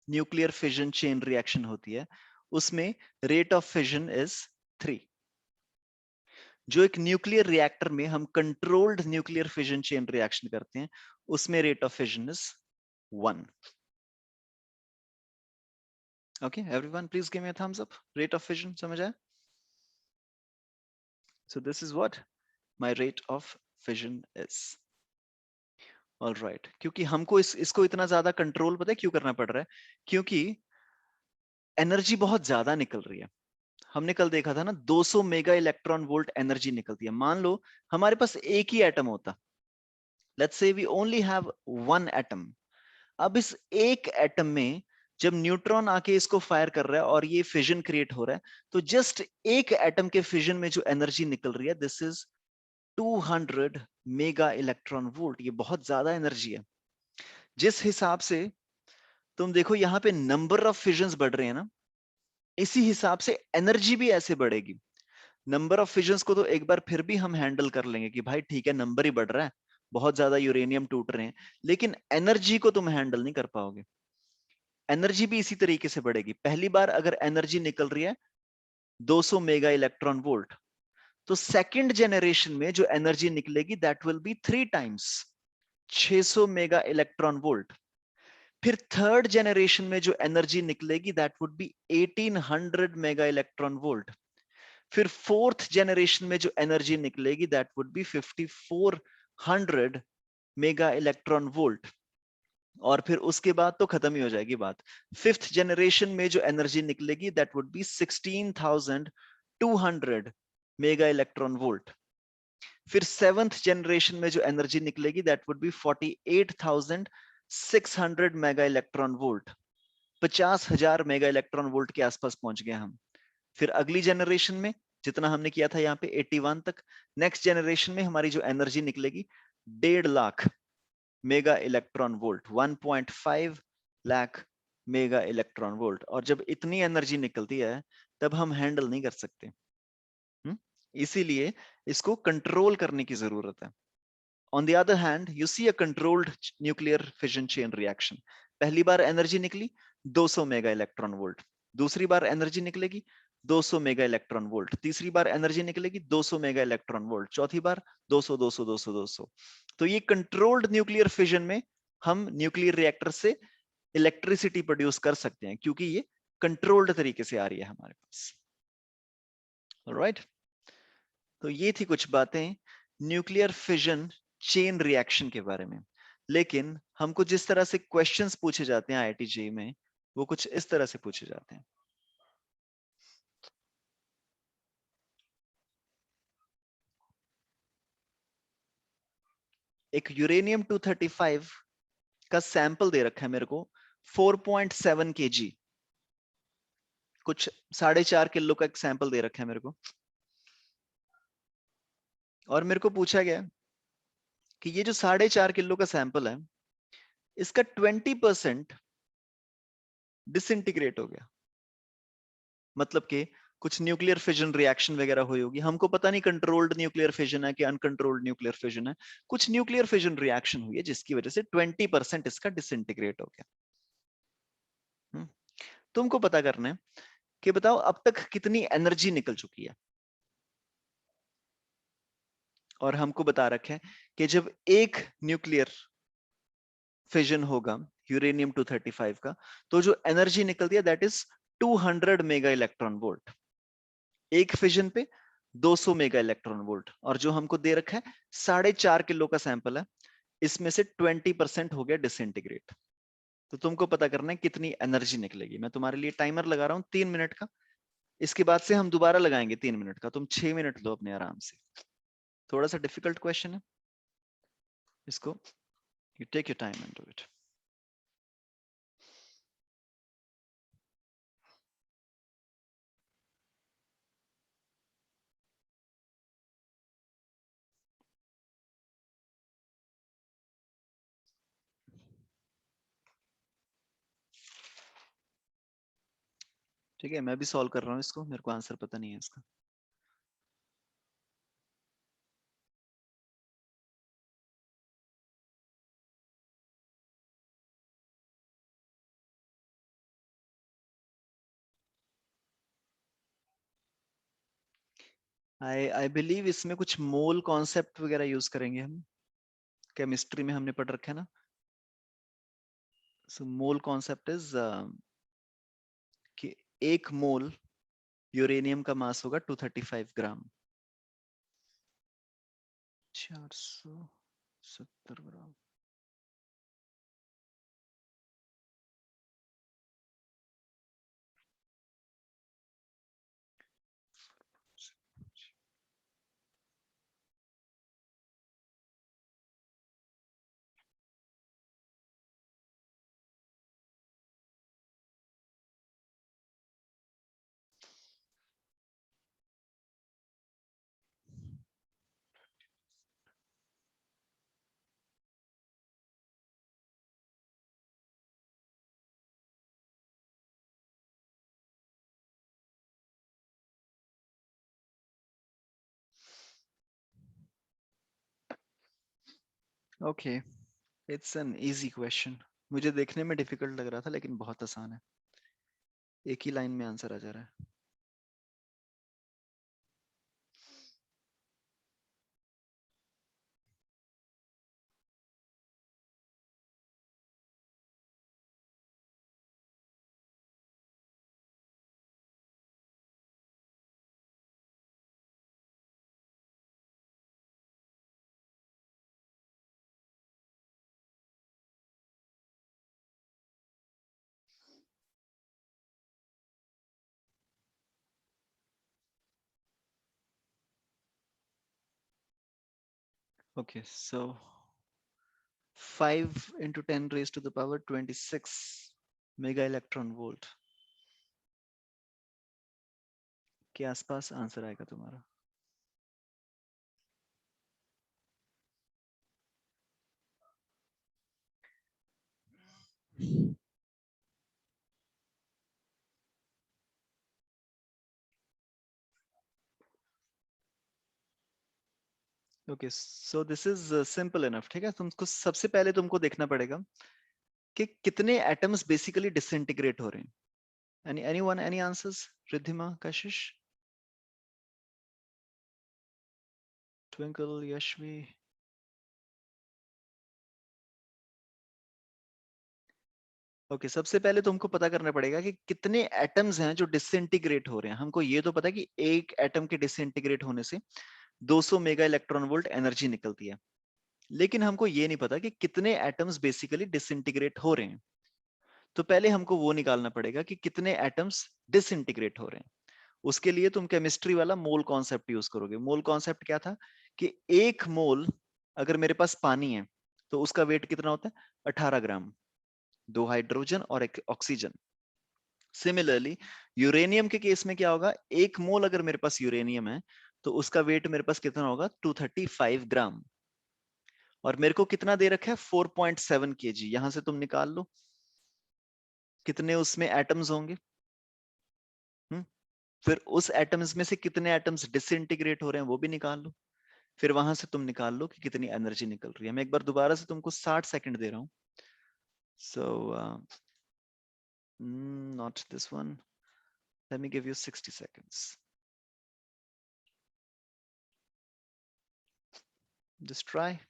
nuclear fission chain reaction होती है उसमें rate of fission is 3. जो एक nuclear reactor में हम controlled nuclear fission chain reaction करते हैं उसमें rate of fission is 1. Okay everyone please give me a thumbs up. Rate of fission समझ आया? So this is what my rate of fission is. All right क्योंकि हमको इसको इतना ज्यादा कंट्रोल पता है क्यों करना पड़ रहा है? क्योंकि एनर्जी बहुत ज्यादा निकल रही है. हमने कल देखा था ना 200 मेगा इलेक्ट्रॉन वोल्ट एनर्जी निकलती है. मान लो हमारे पास एक ही एटम होता. Let's say we only have one atom. अब इस एक एटम में जब न्यूट्रॉन आके इसको फायर कर रहा है और ये फिजन क्रिएट हो रहा है तो जस्ट एक एटम के फिजन में जो एनर्जी निकल रही है this is 200 mega electron volt. ये बहुत ज्यादा एनर्जी है. जिस हिसाब से तुम देखो यहाँ पे नंबर ऑफ फिजन्स बढ़ रहे हैं ना इसी हिसाब से एनर्जी भी ऐसे बढ़ेगी. नंबर ऑफ फिजन्स को तो एक बार फिर भी हम हैंडल कर लेंगे कि भाई ठीक है नंबर ही बढ़ रहा है बहुत ज्यादा यूरेनियम टूट रहे हैं लेकिन एनर्जी को तुम हैंडल नहीं कर पाओगे. एनर्जी भी इसी तरीके से बढ़ेगी. पहली बार अगर एनर्जी निकल रही है 200 मेगा इलेक्ट्रॉन वोल्ट तो सेकंड जनरेशन में जो एनर्जी निकलेगी that will be 3 times 600 mega electron volt. फिर थर्ड जनरेशन में जो एनर्जी निकलेगी that would B 1800 mega electron volt. फिर फोर्थ जनरेशन में जो एनर्जी निकलेगी that would B 5400 mega electron volt. और फिर उसके बाद तो खत्म ही हो जाएगी बात. फिफ्थ जनरेशन में जो एनर्जी निकलेगी that would B 16200 mega electron volt. फिर सेवंथ जनरेशन में जो एनर्जी निकलेगी that would B 48600 mega electron volt. 50,000 mega electron volt के आसपास पहुंच गए हम. फिर अगली जनरेशन में जितना हमने किया था यहाँ पे 81 तक. नेक्स्ट जनरेशन में हमारी जो एनर्जी निकलेगी 1.5 lakh mega electron volt 1.5 lakh mega electron volt. और जब इतनी एनर्जी निकलती है तब हम हैंडल नहीं कर सकते. इसीलिए इसको कंट्रोल करने की जरूरत है. On the other hand, you see a controlled nuclear fission chain reaction. पहली बार एनर्जी निकली 200 मेगा इलेक्ट्रॉन वोल्ट. दूसरी बार एनर्जी निकलेगी 200 मेगा इलेक्ट्रॉन वोल्ट. तीसरी बार एनर्जी निकलेगी 200 मेगा इलेक्ट्रॉन वोल्ट. चौथी बार 200 200 200 200. तो ये कंट्रोल्ड न्यूक्लियर फिजन में हम न्यूक्लियर रिएक्टर से इलेक्ट्रिसिटी प्रोड्यूस कर सकते हैं क्योंकि ये कंट्रोल्ड तरीके से आ रही है हमारे पास. ऑलराइट तो ये थी कुछ बातें न्यूक्लियर फिजन चेन रिएक्शन के बारे में. लेकिन हमको जिस तरह से क्वेश्चंस पूछे जाते हैं आईआईटी जेईई में वो कुछ इस तरह से पूछे जाते हैं. एक यूरेनियम 235 का सैंपल दे रखा है मेरे को 4.7 kg. कुछ 4.5 किलो का एक सैंपल दे रखा है मेरे को और मेरे को पूछा गया कि ये जो 4.5 किलो का सैंपल है इसका 20% डिसइंटीग्रेट हो गया. मतलब कि कुछ न्यूक्लियर फिजन रिएक्शन वगैरह हुई होगी. हमको पता नहीं कंट्रोल्ड न्यूक्लियर फिजन है कि अनकंट्रोल्ड न्यूक्लियर फिजन है. कुछ न्यूक्लियर फिजन रिएक्शन हुई है जिसकी वजह से 20% इसका डिसइंटीग्रेट हो गया. तुमको पता करना है कि बताओ अब तक कितनी एनर्जी निकल चुकी है. और हमको बता रखे हैं कि जब एक न्यूक्लियर फिजन होगा यूरेनियम 235 का तो जो एनर्जी निकलती है that is 200 mega electron volt. एक फिजन पे 200 मेगा इलेक्ट्रॉन वोल्ट. और जो हमको दे रखा है 4.5 किलो का सैंपल है इसमें से 20% हो गया डिसइंटीग्रेट. तो तुमको पता करना है कितनी एनर्जी निकलेगी. मैं तुम्हारे लिए टाइमर लगा रहा हूं 3 मिनट का. इसके बाद से हम दोबारा लगाएंगे 3 मिनट का. तुम 6 मिनट लो अपने आराम से. थोड़ा सा डिफिकल्ट क्वेश्चन है इसको you take your time and do it. ठीक है, मैं भी सॉल्व कर रहा हूँ इसको, मेरे को आंसर पता नहीं है इसका। आई बिलीव इसमें कुछ मोल कॉन्सेप्ट वगैरह यूज करेंगे हम, केमिस्ट्री में हमने पढ़ रखा है ना। सो मोल कॉन्सेप्ट इज कि एक मोल यूरेनियम का मास होगा 235 gram, 470 gram. Okay, it's an easy question. मुझे देखने में डिफिकल्ट लग रहा था लेकिन बहुत आसान है, एक ही लाइन में आंसर आ जा रहा है। Okay, so 5 into 10 raised to the power 26 mega electron volt के आसपास आंसर आएगा तुम्हारा। Okay, so this is simple enough. ठीक है, तुमको सबसे पहले तुमको देखना पड़ेगा कि कितने एटम्स बेसिकली डिसइंटीग्रेट हो रहे हैं। Anyone, any answers? रिद्धिमा, कशिश, ट्विंकल, यशवी? ओके, सबसे पहले तुमको पता करना पड़ेगा कि कितने एटम्स हैं जो डिसइंटीग्रेट हो रहे हैं। हमको ये तो पता है कि एक एटम के डिसइंटीग्रेट होने से 200 मेगा इलेक्ट्रॉन वोल्ट एनर्जी निकलती है, लेकिन हमको ये नहीं पता कि कितने एटम्स बेसिकली डिसइंटीग्रेट हो रहे हैं। तो पहले हमको वो निकालना पड़ेगा कि कितने एटम्स डिसइंटीग्रेट हो रहे हैं। उसके लिए तुम केमिस्ट्री वाला मोल कॉन्सेप्ट यूज करोगे। मोल कॉन्सेप्ट क्या था कि एक मोल अगर मेरे पास पानी है तो उसका वेट कितना होता है? 18 ग्राम, 2 हाइड्रोजन और एक ऑक्सीजन। सिमिलरली यूरेनियम के केस में क्या होगा? एक मोल अगर मेरे पास यूरेनियम है तो उसका वेट मेरे पास कितना होगा? 235 ग्राम। और मेरे को कितना दे रखा है? 4.7 kg। यहां से तुम निकाल लो कितने उसमें एटम्स होंगे। हम्म फिर उस एटम्स में से कितने एटम्स डिसइंटीग्रेट हो रहे हैं वो भी निकाल लो। फिर वहां से तुम निकाल लो कि कितनी एनर्जी निकल रही है। मैं एक बार दोबारा से तुमको 60 सेकंड दे रहा हूँ। So not this one, let me give you 60 seconds. Just try.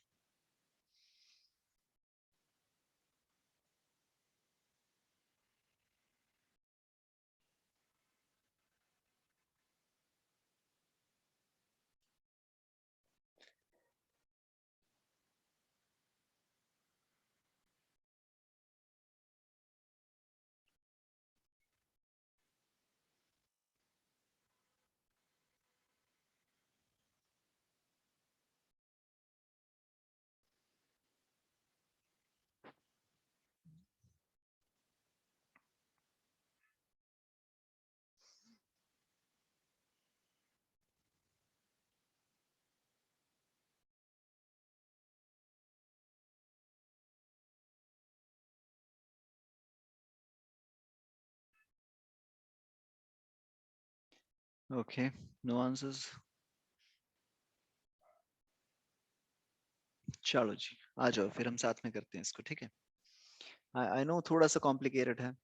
Okay, no answers. चलो जी, आ जाओ फिर हम साथ में करते हैं इसको, ठीक है? आई नो थोड़ा सा कॉम्प्लिकेटेड है,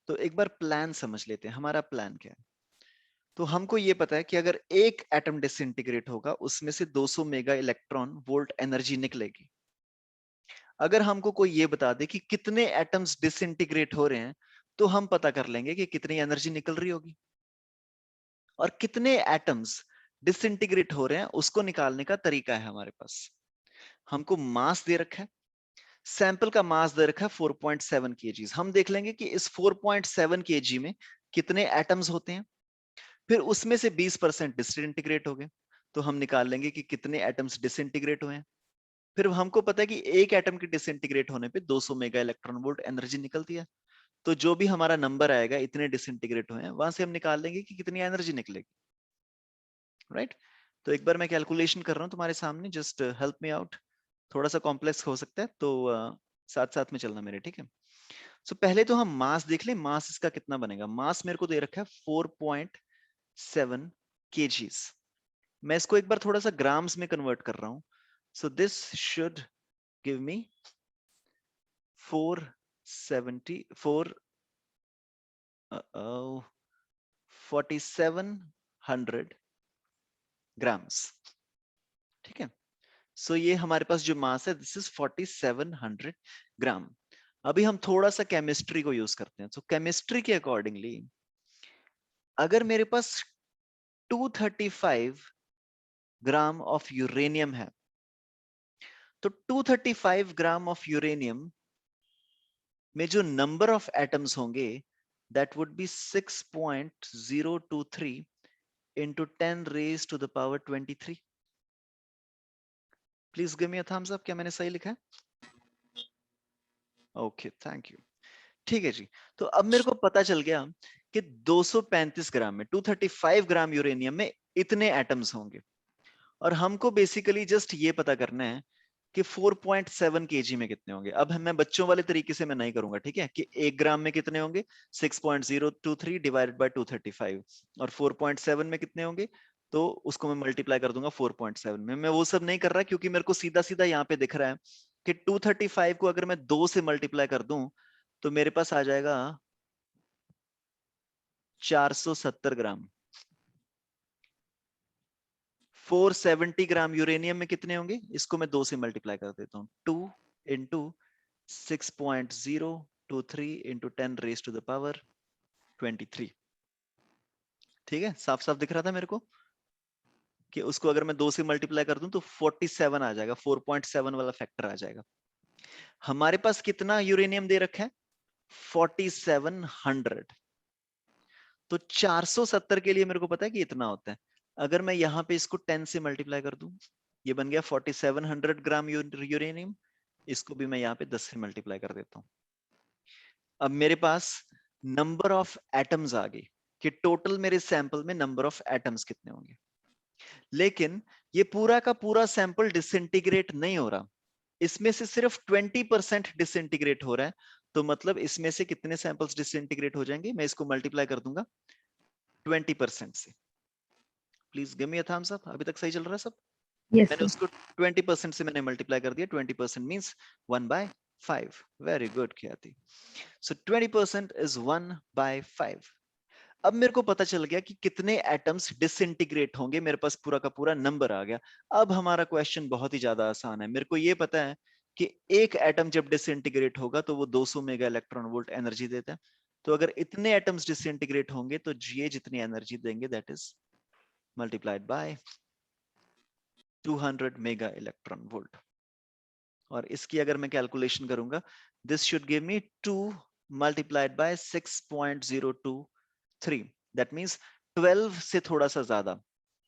तो एक बार प्लान समझ लेते हैं। हमारा प्लान क्या है? तो हमको ये पता है कि अगर एक एटम डिसइंटीग्रेट होगा, उसमें से 200 मेगा इलेक्ट्रॉन वोल्ट एनर्जी निकलेगी। अगर हमको कोई ये बता दे कि कितने एटम्स डिसइंटीग्रेट हो रहे हैं, तो हम पता कर लेंगे कि कितनी एनर्जी निकल रही होगी। और कितने एटम्स डिसइंटीग्रेट हो रहे हैं उसको निकालने का तरीका है हमारे पास। हमको मास दे रखा है, सैंपल का मास दे रखा है 4.7 kg। हम देख लेंगे कि इस 4.7 kg में कितने एटम्स होते हैं, फिर उसमें से 20% डिसइंटीग्रेट हो गए, तो हम निकाल लेंगे कि कितने एटम्स डिसइंटीग्रेट हुए हैं। फिर हमको पता है कि एक एटम के डिसइंटीग्रेट होने पे 200 मेगा इलेक्ट्रॉन वोल्ट एनर्जी निकलती है। तो जो भी हमारा नंबर आएगा, इतने डिसइंटीग्रेट हुए हैं, वहां से हम निकाल लेंगे कि कितनी एनर्जी निकलेगी। राइट? तो एक बार मैं कैलकुलेशन कर रहा हूं तुम्हारे सामने, जस्ट हेल्प मी आउट। थोड़ा सा कॉम्प्लेक्स हो सकता है, तो साथ साथ में चलना मेरे, ठीक है? सो पहले तो हम मास देख लें, मास इसका कितना बनेगा। मास मेरे को दे रखा है 4.7 kgs। मैं इसको एक बार थोड़ा सा ग्राम्स में कन्वर्ट कर रहा हूं। So this should give me 474 4700 grams, ठीक है? सो ये हमारे पास जो मास है, दिस इज 4700 ग्राम। अभी हम थोड़ा सा केमिस्ट्री को यूज करते हैं। तो केमिस्ट्री के अकॉर्डिंगली, अगर मेरे पास 235 ग्राम ऑफ यूरेनियम है, तो 235 ग्राम ऑफ यूरेनियम में जो नंबर ऑफ एटम्स होंगे, that would B 6.023 into 10 raised to the power 23. Please give me a thumbs up, क्या मैंने सही लिखा है? Okay, thank you. ठीक है जी। तो अब मेरे को पता चल गया कि 235 ग्राम में, 235 ग्राम यूरेनियम में इतने एटम्स होंगे। और हमको बेसिकली जस्ट ये पता करना है कि 4.7 kg में कितने होंगे। अब मैं बच्चों वाले तरीके से मैं नहीं करूंगा, ठीक है? कि 1 ग्राम में कितने होंगे, 6.023 डिवाइडेड बाय 235। और 4.7 में कितने होंगे, तो उसको मैं मल्टीप्लाई कर दूंगा 4.7 में। मैं वो सब नहीं कर रहा, क्योंकि मेरे को सीधा सीधा यहाँ पे दिख रहा है कि 235 को अगर मैं 2 से मल्टीप्लाई कर दूं, तो मेरे पास आ जाएगा 470 ग्राम। 470 ग्राम यूरेनियम में कितने होंगे, इसको मैं 2 से मल्टीप्लाई कर देता हूँ। 2 into 6.023 into 10 raise to the power 23। ठीक है, साफ साफ दिख रहा था मेरे को कि उसको अगर मैं 2 से मल्टीप्लाई कर दूं तो 47 आ जाएगा, 4.7 वाला फैक्टर आ जाएगा। हमारे पास कितना यूरेनियम दे रखा है, 4700। तो 470 के लिए मेरे को पता है कि इतना होता है। अगर मैं यहाँ पे इसको 10 से मल्टीप्लाई कर दूं, ये बन गया 4700 ग्राम यूरेनियम। इसको भी मैं यहाँ पे 10 से मल्टीप्लाई कर देता हूँ। अब मेरे पास नंबर ऑफ एटम्स आ गई कि टोटल मेरे सैंपल में नंबर ऑफ एटम्स कितने होंगे। लेकिन ये पूरा का पूरा सैंपल डिसइंटीग्रेट नहीं हो रहा, इसमें से सिर्फ 20% डिसइंटीग्रेट हो रहा है। तो मतलब इसमें से कितने सैंपल्स डिसइंटीग्रेट हो जाएंगे, मैं इसको मल्टीप्लाई कर दूंगा 20% से। Please give me a thumbs up. अभी तक सही चल रहा है सब? Yes, मैंने sir. उसको 20% से मैंने मल्टीप्लाई कर दिया। 20% मींस 1/5। वेरी गुड ख्याति। सो 20% इज 1/5। अब मेरे को पता चल गया कि कितने एटम्स डिसइंटीग्रेट होंगे, मेरे पास पूरा का पूरा नंबर आ गया। अब हमारा क्वेश्चन बहुत ही ज्यादा आसान है। मेरे को ये पता है कि एक एटम जब डिसइंटीग्रेट होगा तो वो 200 मेगा इलेक्ट्रॉन वोल्ट एनर्जी देता है। तो अगर इतने एटम्स डिसइंटीग्रेट होंगे तो ये जितनी एनर्जी देंगे, that is multiplied by 200 mega electron volt. और इसकी अगर मैं कैलकुलेशन करूंगा, this should give me 2 multiplied by 6.023। That means 12 से थोड़ा सा ज्यादा।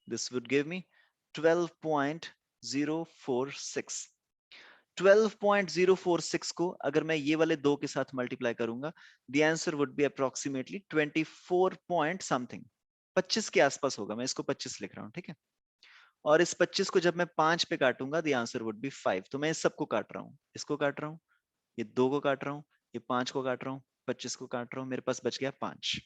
This would give me 12.046। 12.046 को अगर मैं ये वाले दो के साथ मल्टीप्लाई करूंगा, the answer would be approximately 24 point something, 25 के आसपास होगा। मैं इसको 25 लिख रहा हूँ, ठीक है? और इस 25 को जब मैं 5 पे काटूंगा, द आंसर वुड बी 5। तो मैं इस सबको काट रहा हूँ, इसको काट रहा हूँ, ये 2 को काट रहा हूँ, ये 5 को काट रहा हूँ, 25 को काट रहा हूँ, मेरे पास बच गया 5।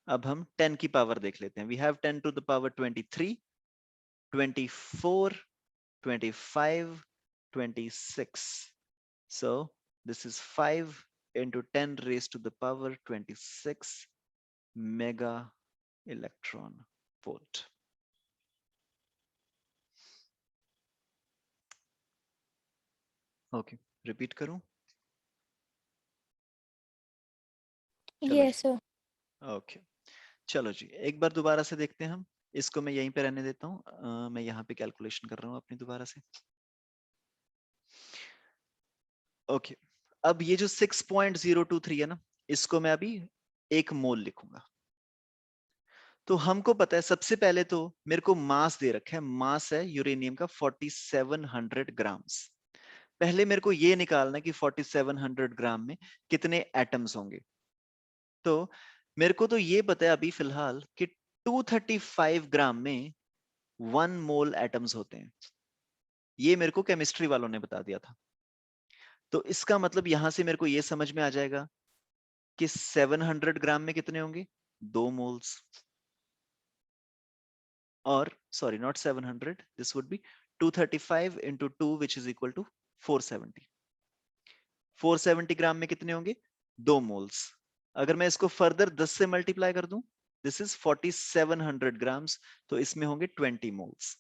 अब हम 10 की पावर देख लेते हैं. We have 10 to the power 23, 24, 25, 26. So this is 5 into 10 raised to the power 26 mega electron volt. Okay, repeat करूं? चलो Yes, जी. sir. ओके, चलो जी, एक बार दोबारा से देखते हैं हम. इसको मैं यहीं पे रहने देता हूँ. मैं यहाँ पे कैलकुलेशन कर रहा हूँ अपनी दोबारा से. ओके, अब ये जो 6.023 है ना, इसको मैं अभी 1 मोल लिखूंगा. तो हमको पता है सबसे पहले तो मेरे को मास दे रखा है. मास है यूरेनियम का 4700 ग्राम्स. पहले मेरे को ये निकालना है कि 4700 ग्राम में कितने एटम्स होंगे. तो मेरे को तो ये पता है अभी फिलहाल कि 235 ग्राम में 1 मोल एटम्स होते हैं. ये मेरे को केमिस्ट्री वालों ने बता दिया था. तो इसका मतलब यहां से मेरे को ये समझ में आ जाएगा कि 700 ग्राम में कितने होंगे, 2 मोल्स. और sorry, not 700, this would be 235 into 2 which is equal to 470. 470 ग्राम में कितने होंगे, 2 मोल्स. अगर मैं इसको फर्दर 10 से मल्टीप्लाई कर दूं, दिस इज 4700 ग्राम्स, तो इसमें होंगे 20 मोल्स.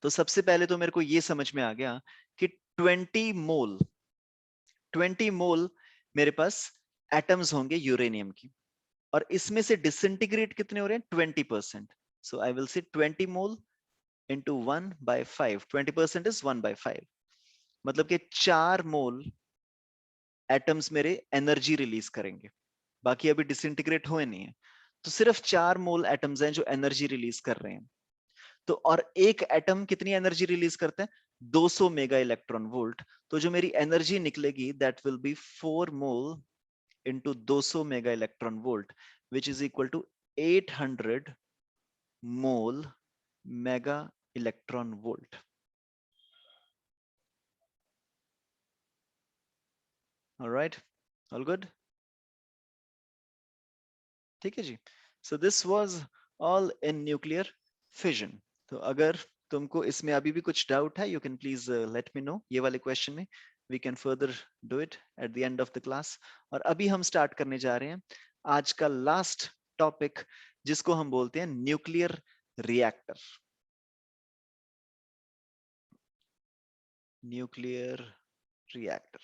तो सबसे पहले तो मेरे को ये समझ में आ गया कि 20 मोल मेरे पास एटम्स होंगे यूरेनियम की. और इसमें से डिसइंटीग्रेट कितने हो रहे हैं, 20%. सो I will say 20 mole into 1/5. 20% is 1/5. मतलब कि 4 मोल एटम्स मेरे एनर्जी रिलीज करेंगे. बाकी अभी डिसइंटीग्रेट हुए नहीं है. तो सिर्फ 4 मोल एटम्स हैं जो एनर्जी रिलीज कर रहे हैं. तो और एक एटम कितनी एनर्जी रिलीज करता है, 200 मेगा इलेक्ट्रॉन वोल्ट. तो जो मेरी एनर्जी निकलेगी that will be 4 mole into 200 mega electron volt which is equal to 800 mole mega electron volt. All right, all good. ठीक है जी. So this was all in nuclear fission. तो अगर तुमको इसमें अभी भी कुछ डाउट है, you can please let me know. ये वाले क्वेश्चन में we can further do it at the end of the class. और अभी हम स्टार्ट करने जा रहे हैं आज का लास्ट टॉपिक, जिसको हम बोलते हैं nuclear reactor. Nuclear reactor.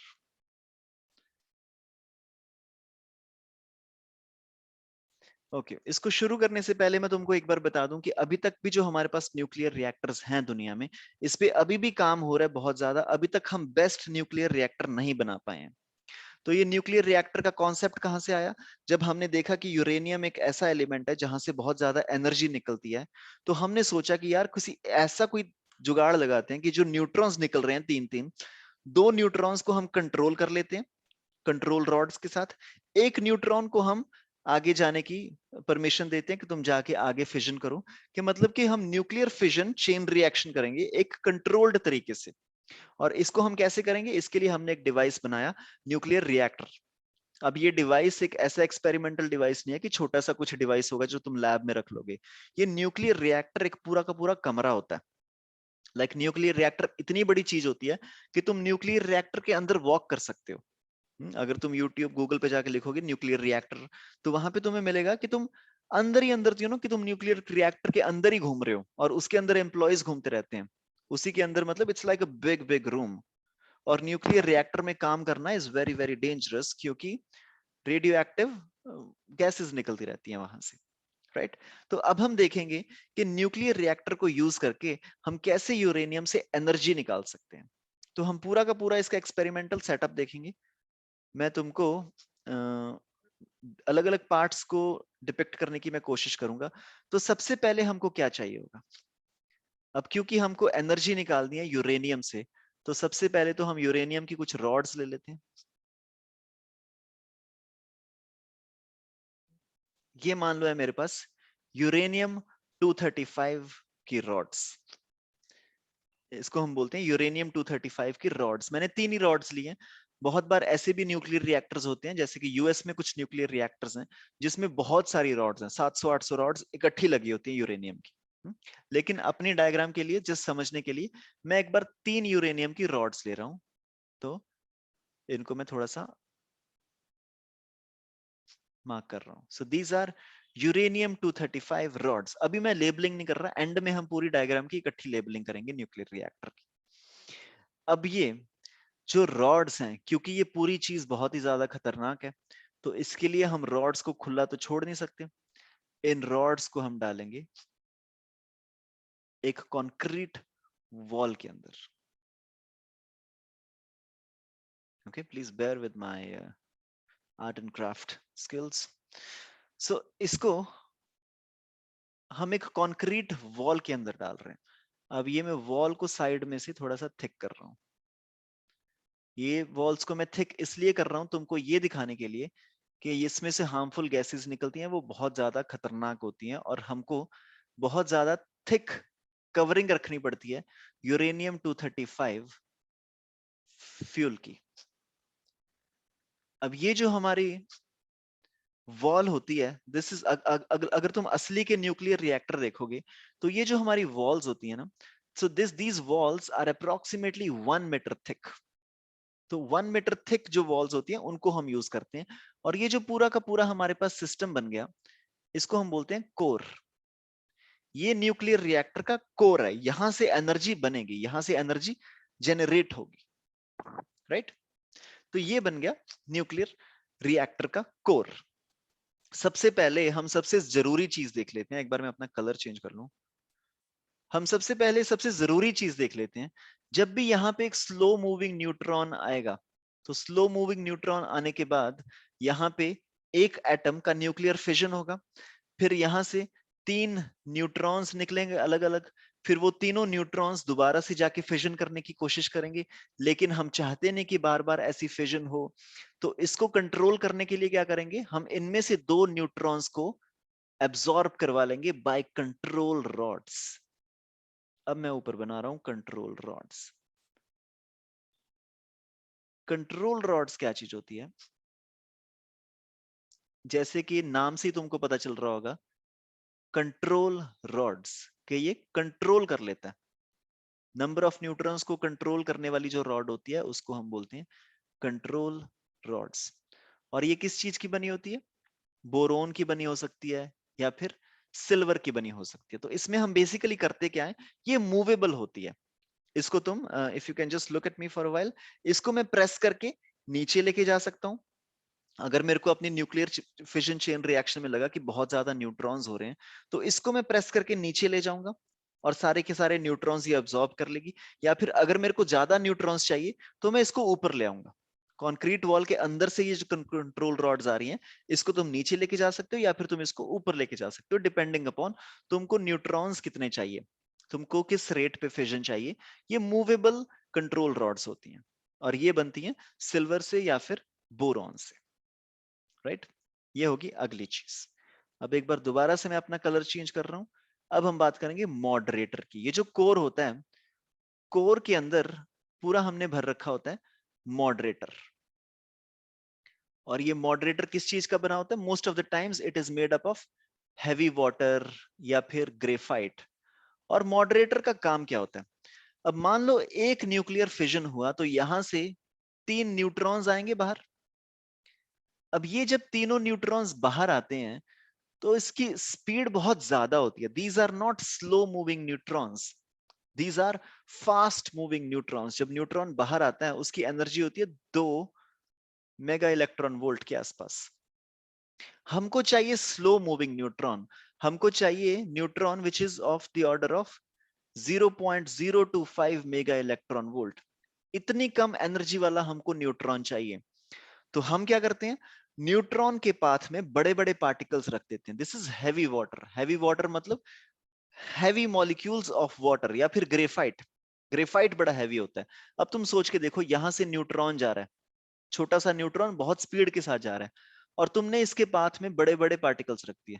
Okay, इसको शुरू करने से पहले मैं तुमको एक बार बता दूं कि अभी तक भी जो हमारे पास न्यूक्लियर रिएक्टर्स हैं दुनिया में, इस पे अभी भी काम हो रहा है बहुत ज्यादा. अभी तक हम बेस्ट न्यूक्लियर रिएक्टर नहीं बना पाए हैं. तो ये न्यूक्लियर रिएक्टर का कॉन्सेप्ट कहां से आया, जब हमने देखा कि यूरेनियम एक ऐसा एलिमेंट है जहां से बहुत ज्यादा एनर्जी निकलती है. तो हमने सोचा कि यार किसी ऐसा कोई जुगाड़ लगाते हैं कि जो न्यूट्रॉन्स निकल रहे हैं तीन तीन, 2 न्यूट्रॉन्स को हम कंट्रोल कर लेते हैं कंट्रोल रॉड्स के साथ. एक न्यूट्रॉन को हम आगे जाने की परमिशन देते हैं कि तुम जाके आगे फिजन करो. कि मतलब कि हम न्यूक्लियर फिजन चेन रिएक्शन करेंगे एक कंट्रोल्ड तरीके से. और इसको हम कैसे करेंगे, इसके लिए हमने एक डिवाइस बनाया, न्यूक्लियर रिएक्टर. अब ये डिवाइस एक ऐसा एक्सपेरिमेंटल डिवाइस नहीं है कि छोटा सा कुछ डिवाइस होगा जो तुम लैब में रख लोगे. ये न्यूक्लियर रिएक्टर एक पूरा का पूरा कमरा होता है. लाइक न्यूक्लियर रिएक्टर इतनी बड़ी चीज होती है कि तुम न्यूक्लियर रिएक्टर के अंदर वॉक कर सकते हो. अगर तुम YouTube गूगल पे जाके लिखोगे न्यूक्लियर रिएक्टर, तो वहां पे तुम्हें मिलेगा कि तुम अंदर ही अंदर, कि तुम न्यूक्लियर रिएक्टर के अंदर ही घूम रहे हो और उसके अंदर एम्प्लॉयज घूमते रहते हैं उसी के अंदर. मतलब it's like a big big room. और न्यूक्लियर रिएक्टर में काम करना इज वेरी वेरी डेंजरस, क्योंकि रेडियो एक्टिव गैसेस निकलती रहती हैं वहां से. राइट. तो अब हम देखेंगे कि न्यूक्लियर रिएक्टर को यूज करके हम कैसे यूरेनियम से एनर्जी निकाल सकते हैं. तो हम पूरा का पूरा इसका एक्सपेरिमेंटल सेटअप देखेंगे. मैं तुमको अलग अलग पार्ट्स को डिपिक्ट करने की मैं कोशिश करूंगा. तो सबसे पहले हमको क्या चाहिए होगा, अब क्योंकि हमको एनर्जी निकालनी है यूरेनियम से, तो सबसे पहले तो हम यूरेनियम की कुछ रॉड्स ले लेते हैं. ये मान लो है मेरे पास यूरेनियम 235 की रॉड्स. इसको हम बोलते हैं यूरेनियम 235 की रॉड्स. मैंने 3 ही रॉड्स ली हैं. बहुत बार ऐसे भी न्यूक्लियर रिएक्टर्स होते हैं, जैसे कि यूएस में कुछ न्यूक्लियर रिएक्टर्स हैं जिसमें बहुत सारी रॉड्स हैं, 700-800 रॉड्स इकट्ठी लगी होती हैं यूरेनियम की। लेकिन अपनी डायग्राम के लिए, जस्ट समझने के लिए, मैं एक बार 3 यूरेनियम की रॉड्स ले रहा हूं, तो इनको मैं थोड़ा सा मार्क कर रहा हूं। So these are uranium 235 rods. अभी मैं लेबलिंग नहीं कर रहा, एंड में हम पूरी डायग्राम की इकट्ठी लेबलिंग करेंगे न्यूक्लियर रिएक्टर की। अब ये जो रॉड्स हैं, क्योंकि ये पूरी चीज बहुत ही ज्यादा खतरनाक है, तो इसके लिए हम रॉड्स को खुला तो छोड़ नहीं सकते। इन रॉड्स को हम डालेंगे एक कंक्रीट वॉल के अंदर। Okay, please bear with my art and craft skills. So इसको हम एक कंक्रीट वॉल के अंदर डाल रहे हैं। अब ये मैं वॉल को साइड में से थोड़ा सा थिक कर रहा हूं। ये वॉल्स को मैं थिक इसलिए कर रहा हूं तुमको ये दिखाने के लिए कि इसमें से हार्मफुल गैसेस निकलती हैं, वो बहुत ज्यादा खतरनाक होती हैं और हमको बहुत ज्यादा थिक कवरिंग रखनी पड़ती है यूरेनियम 235 फ्यूल की। अब ये जो हमारी वॉल होती है, दिस इज अगर तुम असली के न्यूक्लियर रिएक्टर देखोगे तो ये जो हमारी वॉल्स होती है ना, so these walls are approximately 1 metre thick. तो 1 मीटर थिक जो वॉल्स होती हैं उनको हम यूज करते हैं। और ये जो पूरा का पूरा हमारे पास सिस्टम बन गया, इसको हम बोलते हैं कोर। ये न्यूक्लियर रिएक्टर का कोर है, यहां से एनर्जी बनेगी, यहां से एनर्जी जनरेट होगी, राइट। तो ये बन गया न्यूक्लियर रिएक्टर का कोर। सबसे पहले हम सबसे जरूरी चीज देख लेते हैं। एक बार मैं अपना कलर चेंज कर लूं। हम सबसे पहले सबसे जरूरी चीज देख लेते हैं। जब भी यहाँ पे एक स्लो मूविंग न्यूट्रॉन आएगा, तो स्लो मूविंग न्यूट्रॉन आने के बाद यहाँ पे एक एटम का न्यूक्लियर फिजन होगा। फिर यहाँ से 3 न्यूट्रॉन्स निकलेंगे अलग अलग। फिर वो तीनों न्यूट्रॉन्स दोबारा से जाके फिजन करने की कोशिश करेंगे, लेकिन हम चाहते नहीं कि बार बार ऐसी फिजन हो। तो इसको कंट्रोल करने के लिए क्या करेंगे, हम इनमें से 2 न्यूट्रॉन्स को एब्सॉर्ब करवा लेंगे बाय कंट्रोल रॉड्स। अब मैं ऊपर बना रहा हूं कंट्रोल रॉड्स। कंट्रोल रॉड्स क्या चीज होती है, जैसे कि नाम से ही तुमको पता चल रहा होगा, कंट्रोल रॉड्स के ये कंट्रोल कर लेता है। नंबर ऑफ न्यूट्रॉन्स को कंट्रोल करने वाली जो रॉड होती है उसको हम बोलते हैं कंट्रोल रॉड्स। और ये किस चीज की बनी होती है, बोरोन की बनी हो सकती है या फिर सिल्वर की बनी हो सकती है। तो इसमें हम बेसिकली करते क्या है, ये मूवेबल होती है। इसको तुम if you can just look at me for a while, इसको मैं प्रेस करके नीचे लेके जा सकता हूं। अगर मेरे को अपनी न्यूक्लियर फिशन चेन रिएक्शन में लगा कि बहुत ज्यादा न्यूट्रॉन्स हो रहे हैं, तो इसको मैं प्रेस करके नीचे ले जाऊंगा और सारे के सारे न्यूट्रॉन्स ये अब्सॉर्ब कर लेगी। या फिर अगर मेरे को ज्यादा न्यूट्रॉन्स चाहिए तो मैं इसको ऊपर ले आऊंगा। कंक्रीट वॉल के अंदर से ये जो कंट्रोल रॉड्स आ रही हैं, इसको तुम नीचे लेके जा सकते हो या फिर तुम इसको ऊपर लेके जा सकते हो, डिपेंडिंग अपॉन तुमको न्यूट्रॉन्स कितने चाहिए, तुमको किस रेट पे फिजन चाहिए। ये मूवेबल कंट्रोल रॉड्स होती हैं और ये बनती हैं सिल्वर से या फिर बोरॉन से, राइट। ये होगी अगली चीज। अब एक बार दोबारा से मैं अपना कलर चेंज कर रहा हूं। अब हम बात करेंगे मॉडरेटर की। ये जो कोर होता है, कोर के अंदर पूरा हमने भर रखा होता है मॉडरेटर। और ये मॉडरेटर किस चीज का बना होता है, most of the times it is made up of heavy water या फिर ग्रेफाइट। और मॉडरेटर का काम क्या होता है, अब मान लो एक न्यूक्लियर फिजन हुआ तो यहां से 3 न्यूट्रॉन्स आएंगे बाहर। अब ये जब तीनों न्यूट्रॉन्स बाहर आते हैं तो इसकी स्पीड बहुत ज्यादा होती है। These are not slow moving neutrons, these are fast moving neutrons. जब न्यूट्रॉन बाहर आता है उसकी एनर्जी होती है 2 मेगा इलेक्ट्रॉन वोल्ट के आसपास। हमको चाहिए स्लो मूविंग न्यूट्रॉन, हमको चाहिए neutron which is of the order of 0.025 mega electron volt. इतनी कम एनर्जी वाला हमको न्यूट्रॉन चाहिए। तो हम क्या करते हैं, न्यूट्रॉन के पाथ में बड़े बड़े पार्टिकल्स रख देते हैं। This is heavy water. Heavy water मतलब हैवी मॉलिक्यूल्स ऑफ वाटर या फिर ग्रेफाइट। ग्रेफाइट बड़ा हैवी होता है। अब तुम सोच के देखो, यहां से न्यूट्रॉन जा रहा है, छोटा सा न्यूट्रॉन बहुत स्पीड के साथ जा रहा है, और तुमने इसके पाथ में बड़े बड़े पार्टिकल्स रख दिए।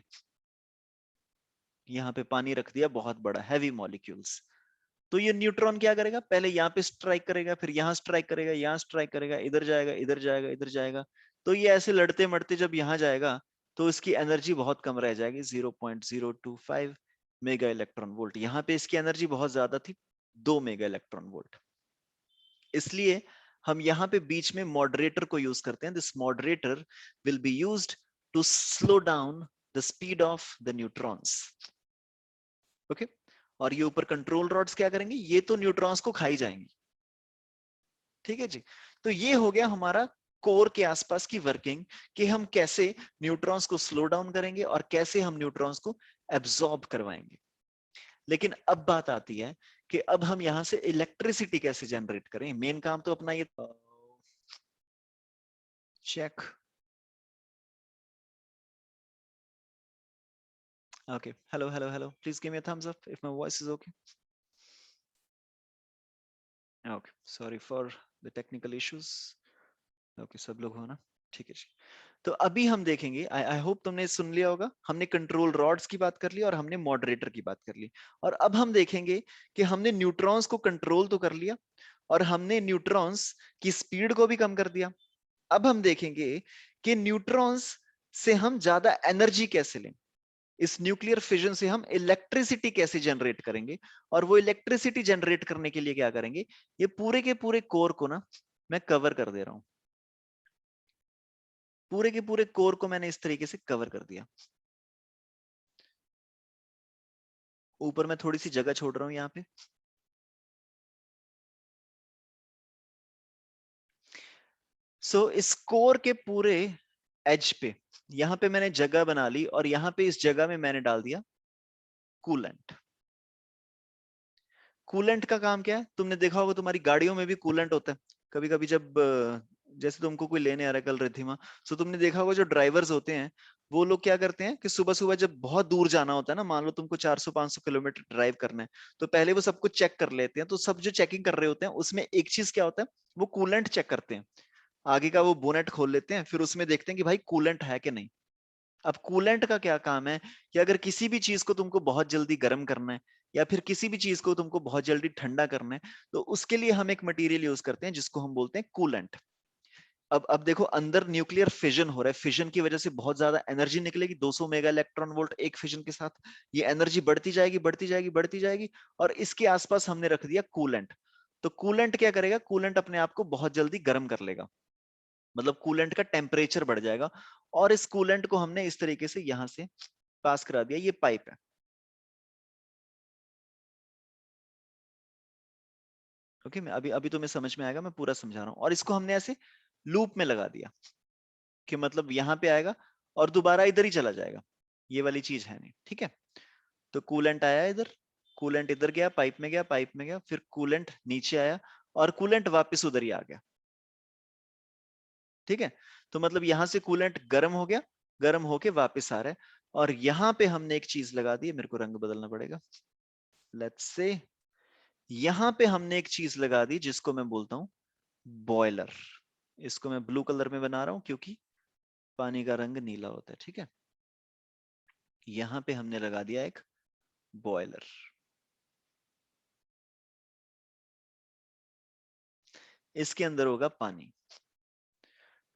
यहाँ पे पानी रख दिया बहुत बड़ा, हैवी मॉलिक्यूल्स। तो ये न्यूट्रॉन क्या करेगा, पहले यहाँ पे स्ट्राइक करेगा, फिर यहाँ स्ट्राइक करेगा, यहाँ स्ट्राइक करेगा, इधर जाएगा, इधर जाएगा, इधर जाएगा। तो ये ऐसे लड़ते मड़ते जब यहाँ जाएगा तो इसकी एनर्जी बहुत कम रह जाएगी, 0.025 मेगा इलेक्ट्रॉन वोल्ट। यहाँ पे इसकी एनर्जी बहुत ज्यादा थी, 2 मेगा इलेक्ट्रॉन वोल्ट। इसलिए हम यहाँ पे बीच में मॉडरेटर को यूज करते हैं। This moderator will be used to slow down the speed of the neutrons. Okay, और ये ऊपर कंट्रोल रॉड्स क्या करेंगे, ये तो न्यूट्रॉन्स को खाई जाएंगी। ठीक है जी, तो ये हो गया हमारा कोर के आसपास की वर्किंग, कि हम कैसे न्यूट्रॉन्स को स्लो डाउन करेंगे और कैसे हम न्यूट्रॉन्स को एब्जॉर्ब करवाएंगे। लेकिन अब बात आती है कि अब हम यहां से इलेक्ट्रिसिटी कैसे जनरेट करें। मेन काम तो अपना ये check. Okay, hello, please give me a thumbs up if my voice is okay. Okay, sorry for the technical issues. Okay, सब लोग हो ना, ठीक है जी। तो अभी हम देखेंगे, आई होप तुमने सुन लिया होगा, हमने कंट्रोल रॉड्स की बात कर ली और हमने मॉडरेटर की बात कर ली। और अब हम देखेंगे कि हमने न्यूट्रॉन्स को कंट्रोल तो कर लिया और हमने न्यूट्रॉन्स की स्पीड को भी कम कर दिया। अब हम देखेंगे कि न्यूट्रॉन्स से हम ज्यादा एनर्जी कैसे लें, इस न्यूक्लियर फिजन से हम इलेक्ट्रिसिटी कैसे जनरेट करेंगे। और वो इलेक्ट्रिसिटी जनरेट करने के लिए क्या करेंगे, ये पूरे के पूरे कोर को ना मैं कवर कर दे रहा हूं। पूरे के पूरे कोर को मैंने इस तरीके से कवर कर दिया। ऊपर मैं थोड़ी सी जगह छोड़ रहा हूं यहाँ पे। सो इस कोर के पूरे एज पे यहां पे मैंने जगह बना ली और यहां पे इस जगह में मैंने डाल दिया कूलेंट। कूलेंट का काम क्या है, तुमने देखा होगा तुम्हारी गाड़ियों में भी कूलेंट होता है। कभी कभी जब जैसे तुमको कोई लेने आ रहा है कल रिद्धिमा, तो तुमने देखा होगा जो ड्राइवर्स होते हैं वो लोग क्या करते हैं कि सुबह सुबह जब बहुत दूर जाना होता है ना, मान लो तुमको 400-500 किलोमीटर ड्राइव करना है, तो पहले वो सब कुछ चेक कर लेते हैं। तो सब जो चेकिंग कर रहे होते हैं उसमें एक चीज क्या होता है, वो कूलेंट चेक करते हैं। आगे का वो बोनेट खोल लेते हैं, फिर उसमें देखते हैं कि भाई कूलेंट है कि नहीं। अब कूलेंट का क्या काम है कि अगर किसी भी चीज को तुमको बहुत जल्दी गर्म करना है या फिर किसी भी चीज को तुमको बहुत जल्दी ठंडा करना है, तो उसके लिए हम एक मटेरियल यूज करते हैं जिसको हम बोलते हैं कूलेंट। अब देखो अंदर न्यूक्लियर फिजन हो रहा है, फिजन की वजह से बहुत ज्यादा एनर्जी निकलेगी, 200 मेगा इलेक्ट्रॉन वोल्ट एक फिजन के साथ। ये एनर्जी बढ़ती जाएगी बढ़ती जाएगी बढ़ती जाएगी और इसके आसपास हमने रख दिया कूलेंट। तो कूलेंट क्या करेगा, कूलेंट अपने आप को बहुत जल्दी गर्म कर लेगा, मतलब कूलेंट का टेम्परेचर बढ़ जाएगा। और इस कूलेंट को हमने इस तरीके से यहां से पास करा दिया, ये पाइप है। ओके, मैं अभी अभी तुम्हें समझ में आएगा, मैं पूरा समझा रहा हूं। और इसको हमने ऐसे लूप में लगा दिया कि मतलब यहां पे आएगा और दोबारा इधर ही चला जाएगा, ये वाली चीज है नहीं। ठीक है, तो कूलेंट आया इधर, कूलेंट इधर गया, पाइप में गया, पाइप में गया, फिर कूलेंट नीचे आया और कूलेंट वापस उधर ही आ गया। ठीक है, तो मतलब यहां से कूलेंट गर्म हो गया, गर्म होके वापस आ रहा है। और यहां पे हमने एक चीज लगा दी, मेरे को रंग बदलना पड़ेगा। लेट्स से यहां पे हमने एक चीज लगा दी जिसको मैं बोलता हूं बॉयलर। इसको मैं ब्लू कलर में बना रहा हूं क्योंकि पानी का रंग नीला होता है। ठीक है, यहां पे हमने लगा दिया एक बॉयलर। इसके अंदर होगा पानी।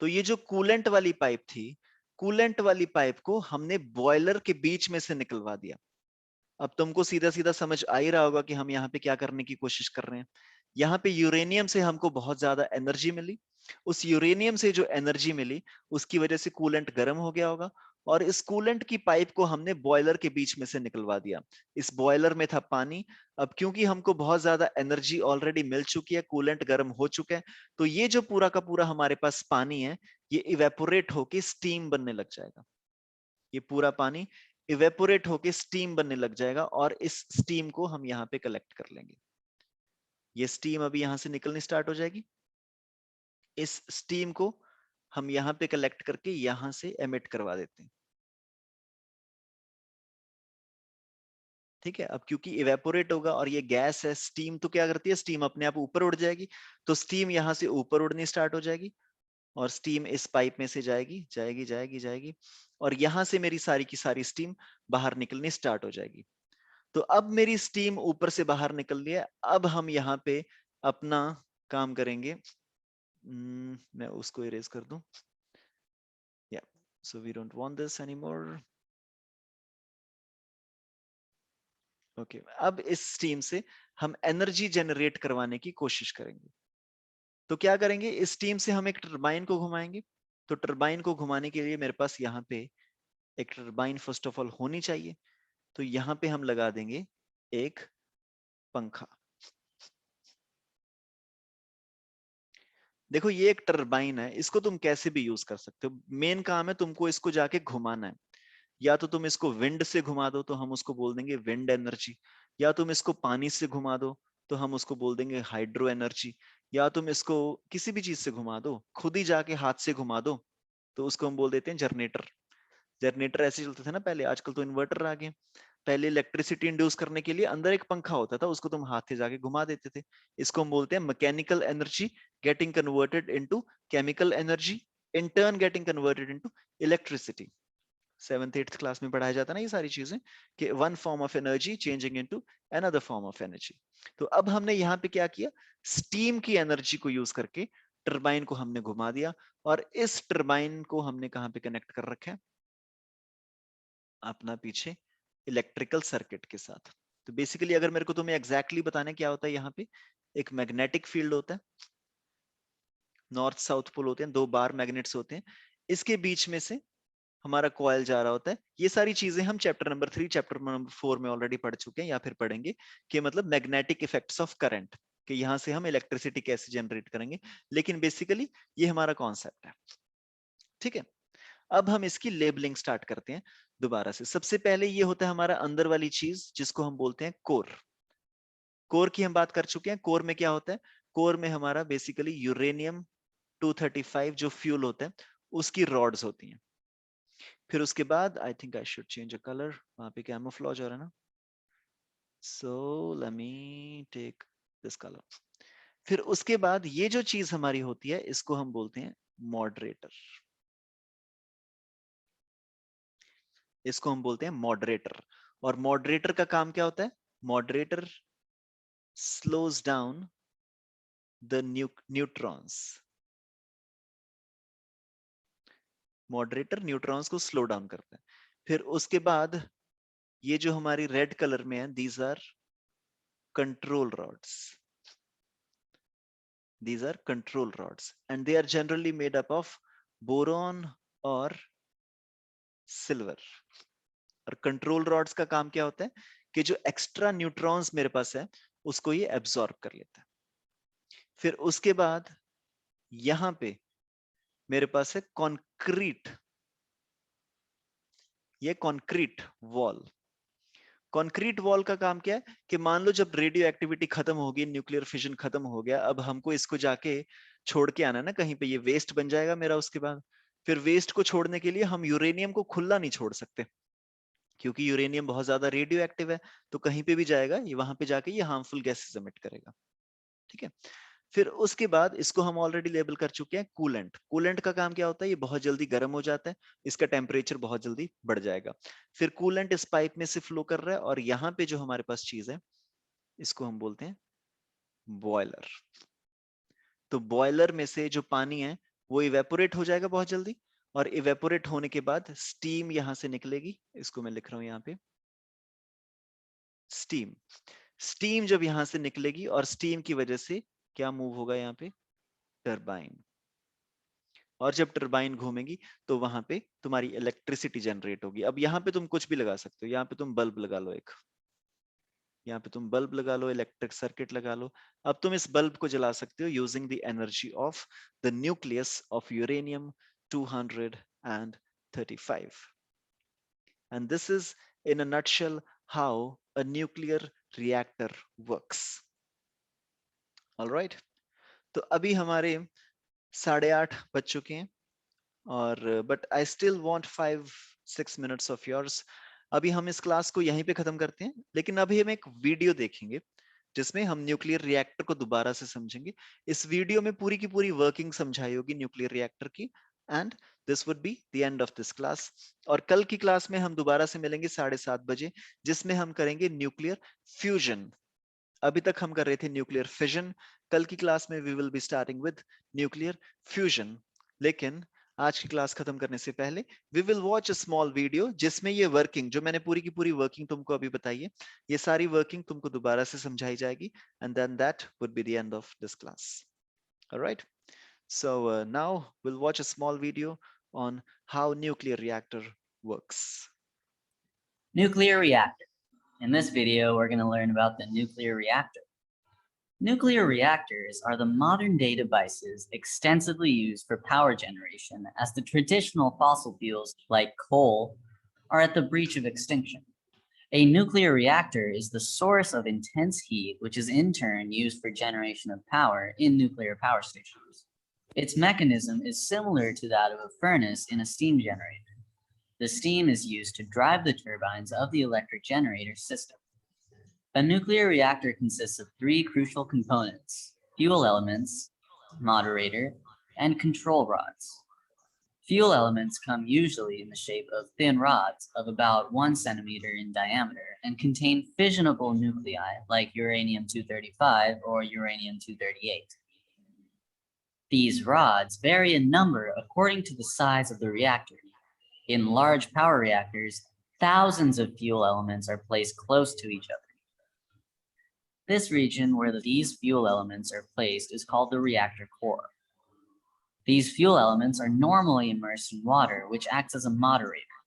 तो ये जो कूलेंट वाली पाइप थी, कूलेंट वाली पाइप को हमने बॉयलर के बीच में से निकलवा दिया। अब तुमको सीधा सीधा समझ आ ही रहा होगा कि हम यहाँ पे क्या करने की कोशिश कर रहे हैं। यहाँ पे यूरेनियम से हमको बहुत ज्यादा एनर्जी मिली, उस यूरेनियम से जो एनर्जी मिली उसकी वजह से कूलेंट गर्म हो गया होगा और इस कूलेंट की पाइप को हमने बॉयलर के बीच में से निकलवा दिया। इस बॉयलर में था पानी। अब क्योंकि हमको बहुत ज्यादा एनर्जी ऑलरेडी मिल चुकी है, कूलेंट गर्म हो चुका है, तो ये जो पूरा का पूरा हमारे पास पानी है ये इवेपोरेट होके स्टीम बनने लग जाएगा। ये पूरा पानी इवेपोरेट होके स्टीम बनने लग जाएगा और इस स्टीम को हम यहाँ पे कलेक्ट कर लेंगे। ये स्टीम अभी यहां से निकलनी स्टार्ट हो जाएगी। इस स्टीम को हम यहाँ पे कलेक्ट करके यहां से एमिट करवा देते हैं। ठीक है, अब क्योंकि इवेपोरेट होगा और ये गैस है, स्टीम तो क्या करती है, स्टीम अपने आप ऊपर उड़ जाएगी। तो स्टीम यहां से ऊपर उड़नी स्टार्ट हो जाएगी और स्टीम इस पाइप में से जाएगी जाएगी जाएगी जाएगी और यहां से मेरी सारी की सारी स्टीम बाहर निकलनी स्टार्ट हो जाएगी। तो अब मेरी स्टीम ऊपर से बाहर निकल रही है, अब हम यहाँ पे अपना काम करेंगे। मैं उसको इरेज कर दूं। Yeah so we don't want this anymore. Okay, अब इस स्टीम से हम एनर्जी जनरेट करवाने की कोशिश करेंगे। तो क्या करेंगे, इस स्टीम से हम एक टरबाइन को घुमाएंगे। तो टरबाइन को घुमाने के लिए मेरे पास यहाँ पे एक टरबाइन फर्स्ट ऑफ ऑल होनी चाहिए। तो यहाँ पे हम लगा देंगे एक पंखा। देखो ये एक टरबाइन है, इसको तुम कैसे भी यूज कर सकते हो। मेन काम है तुमको इसको जाके घुमाना है। या तो तुम इसको विंड से घुमा दो तो हम उसको बोल देंगे विंड एनर्जी, या तुम इसको पानी से घुमा दो तो हम उसको बोल देंगे हाइड्रो एनर्जी, या तुम इसको किसी भी चीज से घुमा दो, खुद ही जाके हाथ से घुमा दो तो उसको हम बोल देते हैं जनरेटर। जनरेटर ऐसे चलते थे ना पहले, आजकल तो इन्वर्टर आ गए। पहले इलेक्ट्रिसिटी इंड्यूस करने के लिए अंदर एक पंखा होता था, उसको तुम हाथ से जाके घुमा देते थे। इसको हम बोलते हैं mechanical energy getting converted into chemical energy, in turn getting converted into electricity. 7th 8th class में पढ़ाया जाता है ना ये सारी चीजें, कि one form of energy changing into another form of energy. तो अब हमने यहाँ पे क्या किया, स्टीम की एनर्जी को यूज करके टरबाइन को हमने घुमा दिया, और इस टरबाइन को हमने कहाँ पे कनेक्ट कर रखा है, अपना पीछे इलेक्ट्रिकल सर्किट के साथ। तो बेसिकली अगर मेरे को तुम्हें एग्जैक्टली बताना क्या होता है, यहाँ पे एक मैग्नेटिक फील्ड होता है, नॉर्थ साउथ पोल होते हैं, दो बार मैग्नेट्स होते हैं, इसके बीच में से हमारा कॉइल जा रहा होता है। ये सारी चीजें हम चैप्टर नंबर 3 चैप्टर नंबर 4 में ऑलरेडी पढ़ चुके हैं या फिर पढ़ेंगे, कि मतलब मैग्नेटिक इफेक्ट्स ऑफ करंट, कि यहाँ से हम इलेक्ट्रिसिटी कैसे जनरेट करेंगे। लेकिन बेसिकली ये हमारा कॉन्सेप्ट है, ठीक है। अब हम इसकी लेबलिंग स्टार्ट करते हैं दोबारा से। सबसे पहले ये होता है हमारा अंदर वाली चीज जिसको हम बोलते हैं कोर। कोर की हम बात कर चुके हैं। कोर में क्या होता है, कोर में हमारा बेसिकली यूरेनियम 235 जो फ्यूल होता है उसकी रॉड्स होती हैं। फिर उसके बाद I think I should change a colour, वहां पे कैमोफ्लेज हो रहा है ना, so let me take this colour. फिर उसके बाद ये जो चीज हमारी होती है इसको हम बोलते हैं मॉडरेटर। इसको हम बोलते हैं मॉडरेटर। और मॉडरेटर का काम क्या होता है, moderator slows down the neutrons. Moderator neutrons को स्लो डाउन करता है। फिर उसके बाद ये जो हमारी रेड कलर में है, these are control rods. These are control rods and they are generally made up of boron or silver. और कंट्रोल रॉड्स का काम क्या होता है कि जो एक्स्ट्रा न्यूट्रॉन्स मेरे पास है उसको ये एब्जॉर्ब कर लेता है। फिर उसके बाद यहां पे मेरे पास है कॉन्क्रीट, ये कॉन्क्रीट वॉल। कॉन्क्रीट वॉल का काम क्या है कि मान लो जब रेडियो एक्टिविटी खत्म होगी, न्यूक्लियर फिजन खत्म हो गया, अब हमको इसको जाके छोड़ के आना ना कहीं पे, ये वेस्ट बन जाएगा मेरा। उसके बाद फिर वेस्ट को छोड़ने के लिए हम यूरेनियम को खुला नहीं छोड़ सकते, क्योंकि यूरेनियम बहुत ज्यादा रेडियो एक्टिव है। तो कहीं पे भी जाएगा ये, वहां पे जाके ये हार्मफुल गैसेस एमिट करेगा, ठीक है। फिर उसके बाद इसको हम ऑलरेडी लेबल कर चुके हैं कूलेंट। कूलेंट का काम क्या होता है, ये बहुत जल्दी गर्म हो जाता है, इसका टेम्परेचर बहुत जल्दी बढ़ जाएगा। फिर कूलेंट इस पाइप में से फ्लो कर रहा है, और यहाँ पे जो हमारे पास चीज है इसको हम बोलते हैं बॉयलर। तो बॉयलर में से जो पानी है वो इवेपोरेट हो जाएगा बहुत जल्दी, और इवेपोरेट होने के बाद स्टीम यहां से निकलेगी। इसको मैं लिख रहा हूं यहाँ पे स्टीम। स्टीम जब यहां से निकलेगी और स्टीम की वजह से क्या मूव होगा यहाँ पे, टरबाइन। और जब टरबाइन घूमेगी तो वहां पे तुम्हारी इलेक्ट्रिसिटी जनरेट होगी। अब यहाँ पे तुम कुछ भी लगा सकते हो, यहाँ पे तुम बल्ब लगा लो एक, यहाँ पे तुम बल्ब लगा लो, इलेक्ट्रिक सर्किट लगा लो। अब तुम इस बल्ब को जला सकते हो using the energy of the nucleus of uranium 235। And this is in a nutshell how a nuclear reactor works. All right. तो अभी हमारे 8:30 बज चुके हैं, और but I still want 5-6 minutes of yours. अभी हम इस क्लास को यहीं पे खत्म करते हैं, लेकिन अभी हम एक वीडियो देखेंगे जिसमें हम न्यूक्लियर रिएक्टर को दोबारा से समझेंगे। इस वीडियो में पूरी की पूरी वर्किंग समझाई होगी न्यूक्लियर रिएक्टर की, and this would be the end of this class. और कल की क्लास में हम दोबारा से मिलेंगे 7:30 बजे, जिसमें हम करेंगे न्यूक्लियर फ्यूजन. अभी तक हम कर रहे थे न्यूक्लियर फिजन. कल की क्लास में we will be starting with nuclear fusion. लेकिन आज की क्लास खत्म करने से पहले we will watch a small video, जिसमें ये वर्किंग, जो मैंने पूरी की पूरी वर्किंग तुमको अभी बताई है, ये सारी वर्किंग तुमको दोबारा से समझाई जाएगी, and then that would be the end of this class. Alright, so now we'll watch a small video on how nuclear reactor works. Nuclear reactor. In this video, we're going to learn about the nuclear reactor. Nuclear reactors are the modern-day devices extensively used for power generation, as the traditional fossil fuels like coal are at the breach of extinction. A nuclear reactor is the source of intense heat, which is in turn used for generation of power in nuclear power stations. Its mechanism is similar to that of a furnace in a steam generator. The steam is used to drive the turbines of the electric generator system. A nuclear reactor consists of three crucial components: fuel elements, moderator, and control rods. Fuel elements come usually in the shape of thin rods of about 1 centimeter in diameter and contain fissionable nuclei like uranium-235 or uranium-238. These rods vary in number according to the size of the reactor. In large power reactors, thousands of fuel elements are placed close to each other. This region where these fuel elements are placed is called the reactor core. These fuel elements are normally immersed in water, which acts as a moderator.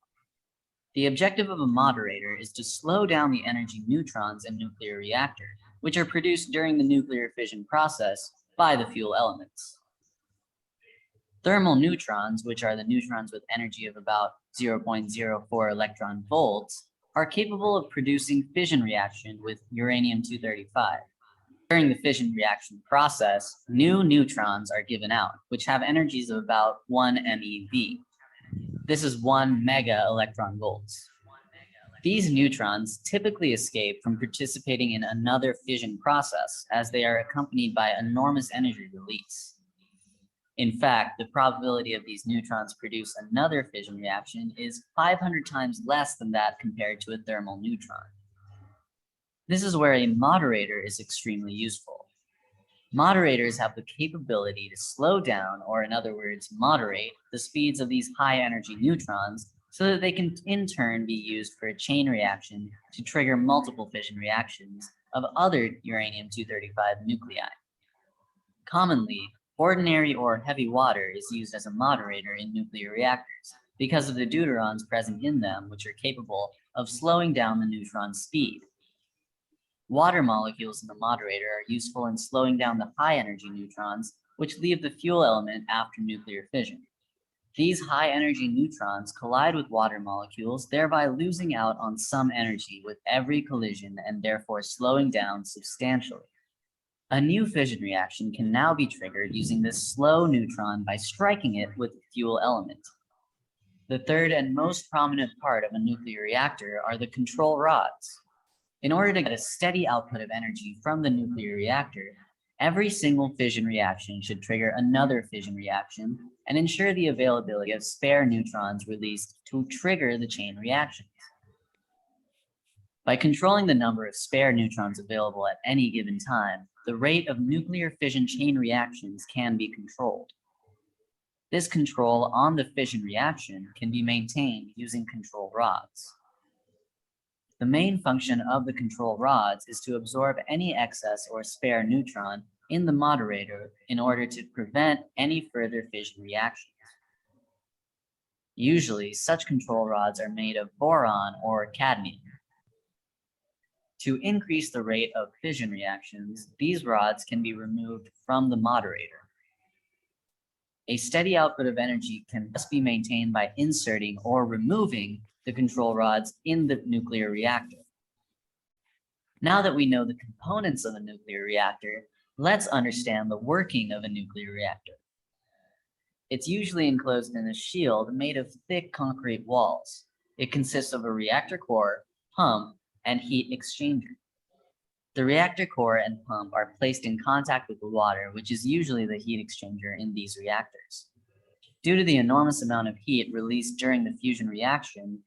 The objective of a moderator is to slow down the energy neutrons in a nuclear reactor, which are produced during the nuclear fission process by the fuel elements. Thermal neutrons, which are the neutrons with energy of about 0.04 electron volts, are capable of producing fission reaction with uranium-235. During the fission reaction process, new neutrons are given out, which have energies of about 1 MeV. This is 1 mega electron volts. These neutrons typically escape from participating in another fission process, as they are accompanied by enormous energy release. In fact, the probability of these neutrons produce another fission reaction is 500 times less than that compared to a thermal neutron. This is where a moderator is extremely useful. Moderators have the capability to slow down, or in other words, moderate, the speeds of these high energy neutrons so that they can in turn be used for a chain reaction to trigger multiple fission reactions of other uranium-235 nuclei. Commonly, ordinary or heavy water is used as a moderator in nuclear reactors because of the deuterons present in them, which are capable of slowing down the neutron speed. Water molecules in the moderator are useful in slowing down the high energy neutrons, which leave the fuel element after nuclear fission. These high energy neutrons collide with water molecules, thereby losing out on some energy with every collision and therefore slowing down substantially. A new fission reaction can now be triggered using this slow neutron by striking it with the fuel element. The third and most prominent part of a nuclear reactor are the control rods. In order to get a steady output of energy from the nuclear reactor, every single fission reaction should trigger another fission reaction and ensure the availability of spare neutrons released to trigger the chain reactions. By controlling the number of spare neutrons available at any given time, the rate of nuclear fission chain reactions can be controlled. This control on the fission reaction can be maintained using control rods. The main function of the control rods is to absorb any excess or spare neutron in the moderator in order to prevent any further fission reactions. Usually, such control rods are made of boron or cadmium. To increase the rate of fission reactions, these rods can be removed from the moderator. A steady output of energy can thus be maintained by inserting or removing the control rods in the nuclear reactor. Now that we know the components of a nuclear reactor, let's understand the working of a nuclear reactor. It's usually enclosed in a shield made of thick concrete walls. It consists of a reactor core, pump, and heat exchanger. The reactor core and pump are placed in contact with the water, which is usually the heat exchanger in these reactors. Due to the enormous amount of heat released during the fusion reaction,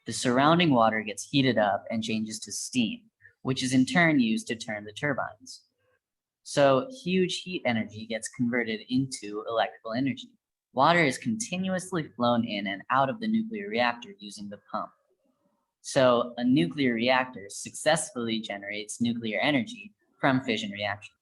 the surrounding water gets heated up and changes to steam, which is in turn used to turn the turbines. So huge heat energy gets converted into electrical energy. Water is continuously flown in and out of the nuclear reactor using the pump. So a nuclear reactor successfully generates nuclear energy from fission reaction.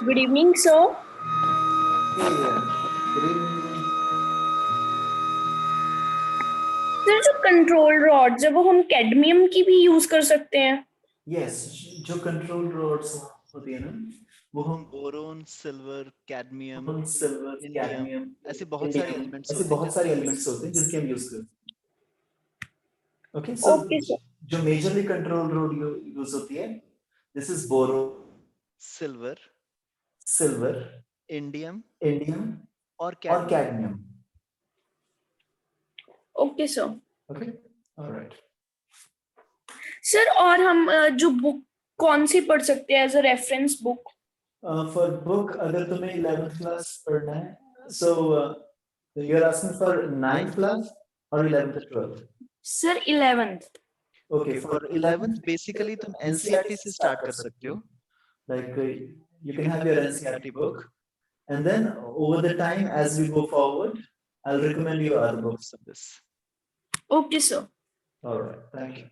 Good evening, sir. Sir जो control rods है वो हम cadmium की भी use कर सकते हैं? Yes, जो कंट्रोल रॉड्स होती है ना वो हम boron, silver, cadmium, silver, indium, cadmium, ऐसे बहुत सारे एलिमेंट्स ऐसे बहुत सारे एलिमेंट्स होते हैं जिसके हम यूज करते हैं. Okay, so Okay, sir. जो मेजरली कंट्रोल रॉड यूज होती है, this is boron, silver, silver, indium indium और और cadmium. Cadmium. Okay, sir. Okay, alright. Sir और हम जो बुक कौन सी पढ़ सकते हैं as a reference book? For book अगर तुम्हें 11th क्लास पढ़ना है, so you are asking for 9th class और 11th 12th? Sir 11th. Okay, for 11th basically तुम एनसीईआरटी से स्टार्ट कर सकते हो. like you can have your NCERT book, and then over the time as we go forward, I'll recommend you other books. This. Okay, sir. All right, thank you.